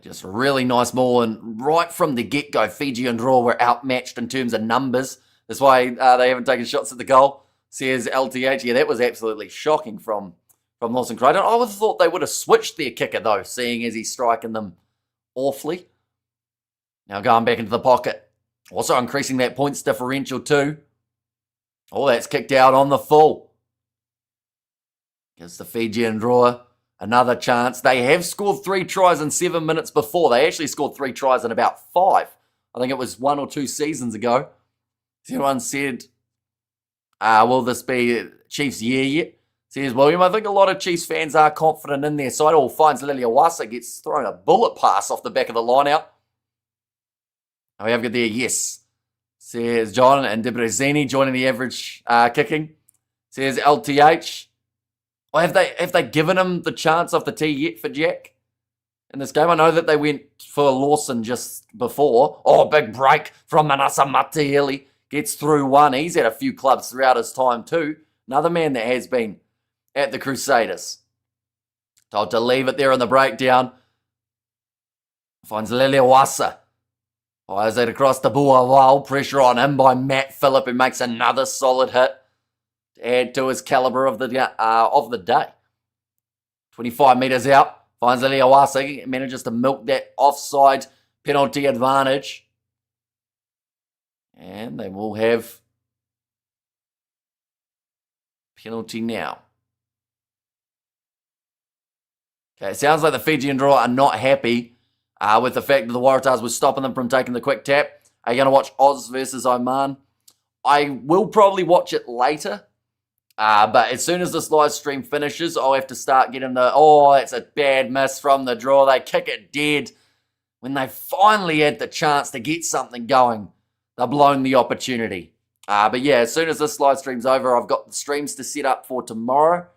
Just a really nice maul, and right from the get-go, Fijian Drua were outmatched in terms of numbers. That's why they haven't taken shots at the goal, says LTH. Yeah, that was absolutely shocking from Lawson Crichton. I would have thought they would have switched their kicker, though, seeing as he's striking them awfully. Now going back into the pocket. Also increasing that points differential too. Oh, that's kicked out on the full. Gives the Fijian Drua another chance. They have scored 3 tries in 7 minutes before. They actually scored 3 tries in about 5. I think it was 1 or 2 seasons ago. Everyone said, will this be Chiefs' year yet? Says William. I think a lot of Chiefs fans are confident in their side. All finds Liliawasa gets thrown a bullet pass off the back of the line out. Oh, we have got there, yes. Says John, and Debrezini joining the average kicking. Says LTH. Well, have they given him the chance off the tee yet for Jack? in this game. I know that they went for Lawson just before. Oh, big break from Manasa Mataele. Gets through one. He's had a few clubs throughout his time too. Another man that has been at the Crusaders. Told to leave it there in the breakdown. Finds Leleawasa. Fires it across the Buawal. Pressure on him by Matt Phillip, who makes another solid hit to add to his caliber of the day. 25 metres out. Finds Leleawasa. Manages to milk that offside penalty advantage. And they will have penalty now. Okay, it sounds like the Fijian Drua are not happy with the fact that the Waratahs were stopping them from taking the quick tap. Are you going to watch Oz versus Oman? I will probably watch it later. But as soon as this live stream finishes, I'll have to start getting it's a bad miss from the draw. They kick it dead. When they finally had the chance to get something going, they've blown the opportunity. But yeah, as soon as this live stream's over, I've got the streams to set up for tomorrow.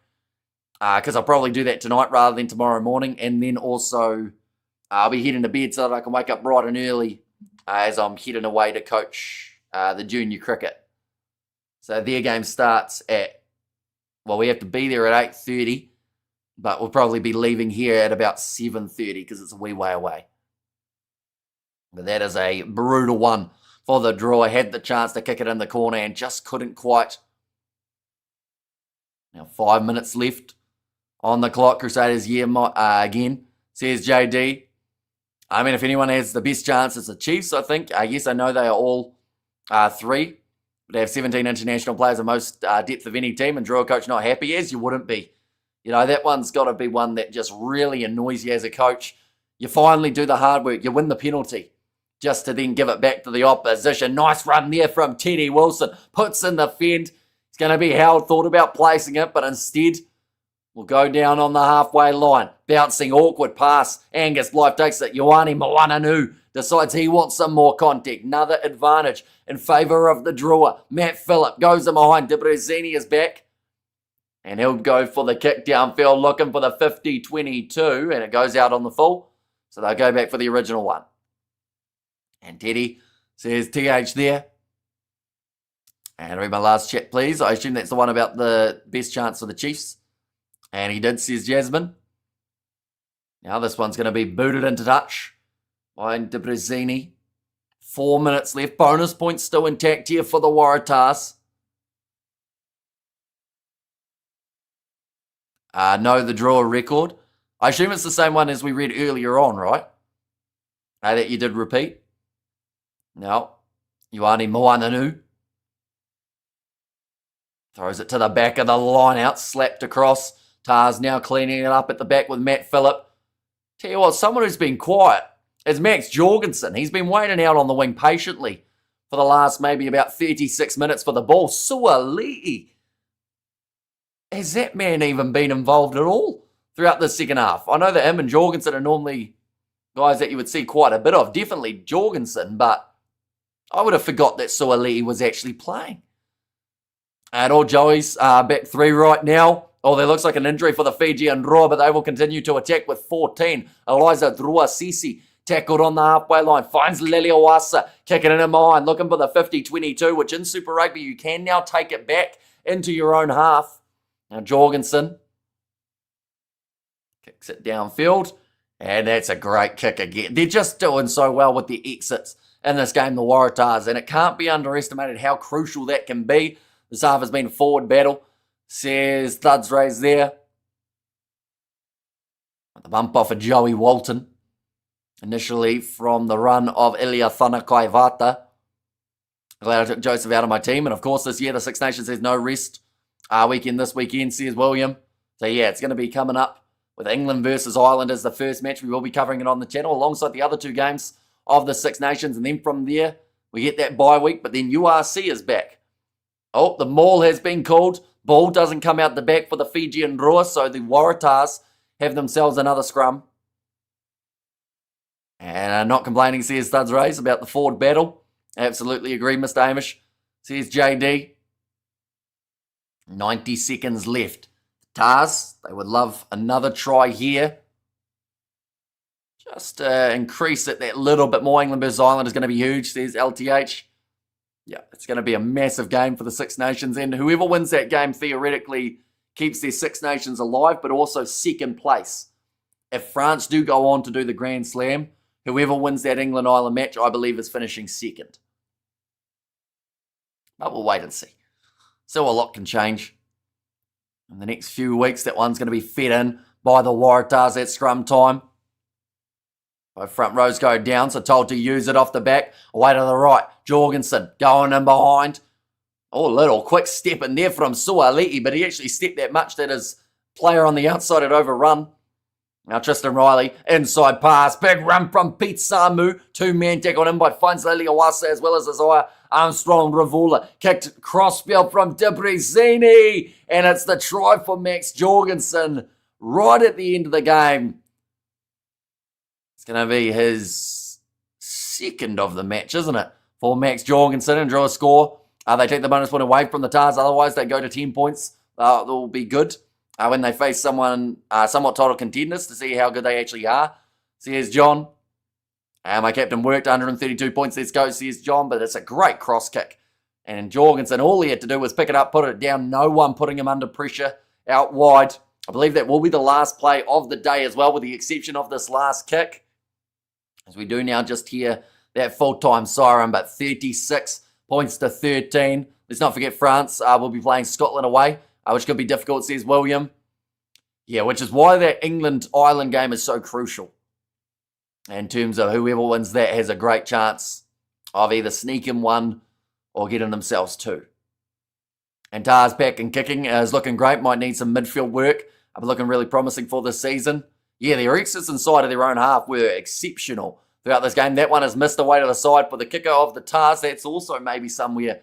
Because I'll probably do that tonight rather than tomorrow morning. And then also, I'll be heading to bed so that I can wake up bright and early as I'm heading away to coach the junior cricket. So their game starts at, we have to be there at 8:30. But we'll probably be leaving here at about 7:30 because it's a wee way away. But that is a brutal one for the draw. Had the chance to kick it in the corner and just couldn't quite. Now 5 minutes left on the clock. Crusaders again, says JD. I mean, if anyone has the best chance, it's the Chiefs, I think. Yes, I know they are all three. They have 17 international players, the most depth of any team, and Drua coach not happy, as you wouldn't be. You know, that one's got to be one that just really annoys you as a coach. You finally do the hard work. You win the penalty just to then give it back to the opposition. Nice run there from Teddy Wilson. Puts in the fend. It's going to be Howard thought about placing it, but instead will go down on the halfway line. Bouncing, awkward pass. Angus Blythe takes it. Ioane Moananu decides he wants some more contact. Another advantage in favour of the Drua. Matt Phillip goes in behind. Debrezini is back. And he'll go for the kick downfield, looking for the 50-22, and it goes out on the full. So they'll go back for the original one. And Teddy says TH there. And read my last chat, please. I assume that's the one about the best chance for the Chiefs. And he did, says Jasmine. Now this one's going to be booted into touch by Debrezini. 4 minutes left. Bonus points still intact here for the Waratahs. No, the draw record. I assume it's the same one as we read earlier on, right? That you did repeat. No. Ioane Moananu throws it to the back of the line out, slapped across. Tars now cleaning it up at the back with Matt Phillip. Tell you what, someone who's been quiet is Max Jorgensen. He's been waiting out on the wing patiently for the last maybe about 36 minutes for the ball. Suali'i. Has that man even been involved at all throughout the second half? I know that him and Jorgensen are normally guys that you would see quite a bit of. Definitely Jorgensen, but I would have forgot that Suali'i was actually playing. And all Joey's back three right now. Oh, there looks like an injury for the Fijian Drua, but they will continue to attack with 14. Eliza Drua Sisi tackled on the halfway line. Finds Leleawasa, kicking it in behind, looking for the 50-22, which in Super Rugby you can now take it back into your own half. Now Jorgensen kicks it downfield, and that's a great kick again. They're just doing so well with the exits in this game, the Waratahs, and it can't be underestimated how crucial that can be. This half has been a forward battle, says Thuds raised there. The bump off of Joey Walton, initially from the run of Ilya Thunakaivata. Glad I took Joseph out of my team, and of course this year the Six Nations has no rest. Weekend this weekend, says William. So yeah, it's going to be coming up with England versus Ireland as the first match. We will be covering it on the channel alongside the other two games of the Six Nations. And then from there, we get that bye week. But then URC is back. Oh, the maul has been called. Ball doesn't come out the back for the Fijian Drua. So the Waratahs have themselves another scrum. And not complaining, says Thuds Race, about the forward battle. Absolutely agree, Mr. Hamish. Says JD. 90 seconds left. Tars, they would love another try here. Just to increase it that little bit more. England versus Ireland is going to be huge, says LTH. Yeah, it's going to be a massive game for the Six Nations, and whoever wins that game theoretically keeps their Six Nations alive, but also second place. If France do go on to do the Grand Slam, whoever wins that England-Ireland match, I believe, is finishing second. But we'll wait and see. So a lot can change. In the next few weeks, that one's going to be fed in by the Waratahs at scrum time. Both front rows go down, so told to use it off the back. Away to the right, Jorgensen going in behind. Oh, little quick step in there from Suaalii, but he actually stepped that much that his player on the outside had overrun. Now Tristan Riley, inside pass, big run from Pete Samu. Two-man tackle in by Fainsley Liawasa as well as Isaiah Armstrong Ravula. Kicked crossfield from Debrizini, and it's the try for Max Jorgensen right at the end of the game. It's going to be his second of the match, isn't it? For Max Jorgensen, and draw a score. They take the bonus point away from the Tars. Otherwise, they go to 10 points. They'll be good when they face someone somewhat title contenders to see how good they actually are. Says John. My captain worked 132 points. Let's go, says John. But it's a great cross kick. And Jorgensen, all he had to do was pick it up, put it down. No one putting him under pressure out wide. I believe that will be the last play of the day as well, with the exception of this last kick. As we do now just hear that full-time siren, but 36 points to 13. Let's not forget France will be playing Scotland away, which could be difficult, says William. Yeah, which is why that England-Ireland game is so crucial. In terms of whoever wins that has a great chance of either sneaking one or getting themselves two. And Tars back and kicking is looking great. Might need some midfield work. But looking really promising for this season. Yeah, their exits inside of their own half were exceptional throughout this game. That one is missed away to the side for the kicker of the Tars. That's also maybe somewhere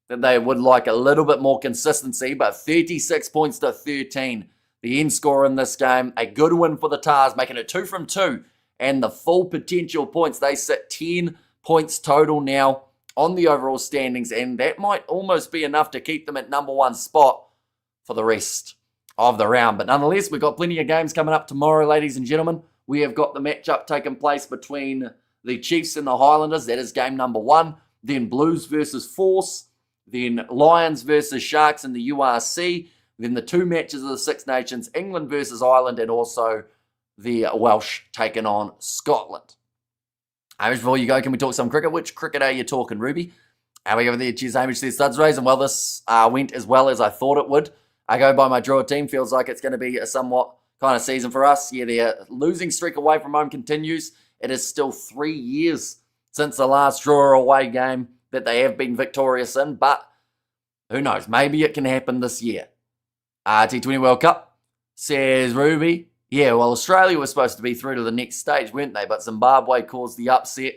that they would like a little bit more consistency, but 36 points to 13. The end score in this game, a good win for the Tars, making it 2 from 2, and the full potential points. They sit 10 points total now on the overall standings, and that might almost be enough to keep them at number 1 spot for the rest of the round. But nonetheless, we've got plenty of games coming up tomorrow, ladies and gentlemen. We have got the matchup taking place between the Chiefs and the Highlanders. That is game number 1. Then Blues versus Force. Then Lions versus Sharks in the URC. Then the 2 matches of the Six Nations, England versus Ireland, and also the Welsh taking on Scotland. Hamish, before you go, can we talk some cricket? Which cricket are you talking, Ruby? We go over there. Cheers, Hamish. Says studs raise. And well, this went as well as I thought it would. I go by my draw team. Feels like it's going to be a somewhat kind of season for us. Yeah, their losing streak away from home continues. It is still 3 years since the last draw away game that they have been victorious in, but who knows? Maybe it can happen this year. T20 World Cup, says Ruby. Yeah, well, Australia was supposed to be through to the next stage, weren't they? But Zimbabwe caused the upset.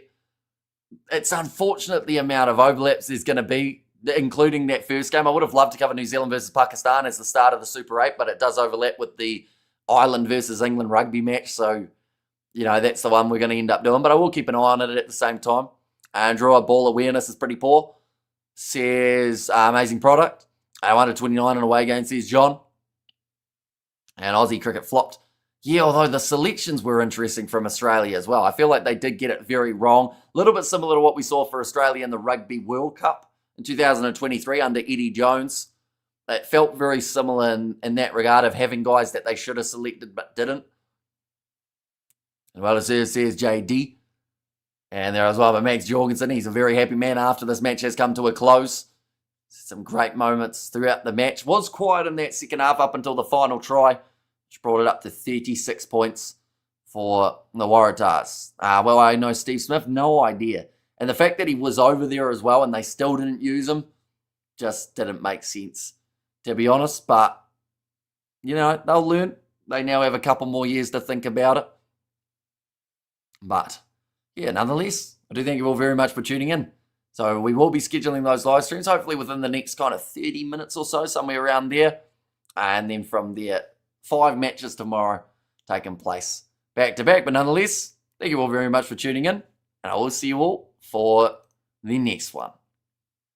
It's unfortunate the amount of overlaps there's going to be, including that first game. I would have loved to cover New Zealand versus Pakistan as the start of the Super 8, but it does overlap with the Ireland versus England rugby match. So, you know, that's the one we're going to end up doing. But I will keep an eye on it at the same time. And draw ball awareness is pretty poor, says amazing product. 129 in away game, says John. And Aussie cricket flopped. Yeah, although the selections were interesting from Australia as well. I feel like they did get it very wrong. A little bit similar to what we saw for Australia in the Rugby World Cup in 2023 under Eddie Jones. It felt very similar in that regard of having guys that they should have selected but didn't. And well, it says JD. And there as well, but Max Jorgensen, he's a very happy man after this match has come to a close. Some great moments throughout the match. Was quiet in that second half up until the final try, which brought it up to 36 points for the Waratahs. Well, I know Steve Smith, no idea. And the fact that he was over there as well and they still didn't use him just didn't make sense, to be honest. But, you know, they'll learn. They now have a couple more years to think about it. But yeah, nonetheless, I do thank you all very much for tuning in. So we will be scheduling those live streams, hopefully within the next kind of 30 minutes or so, somewhere around there. And then from there, 5 matches tomorrow taking place back to back. But nonetheless, thank you all very much for tuning in. And I will see you all for the next one.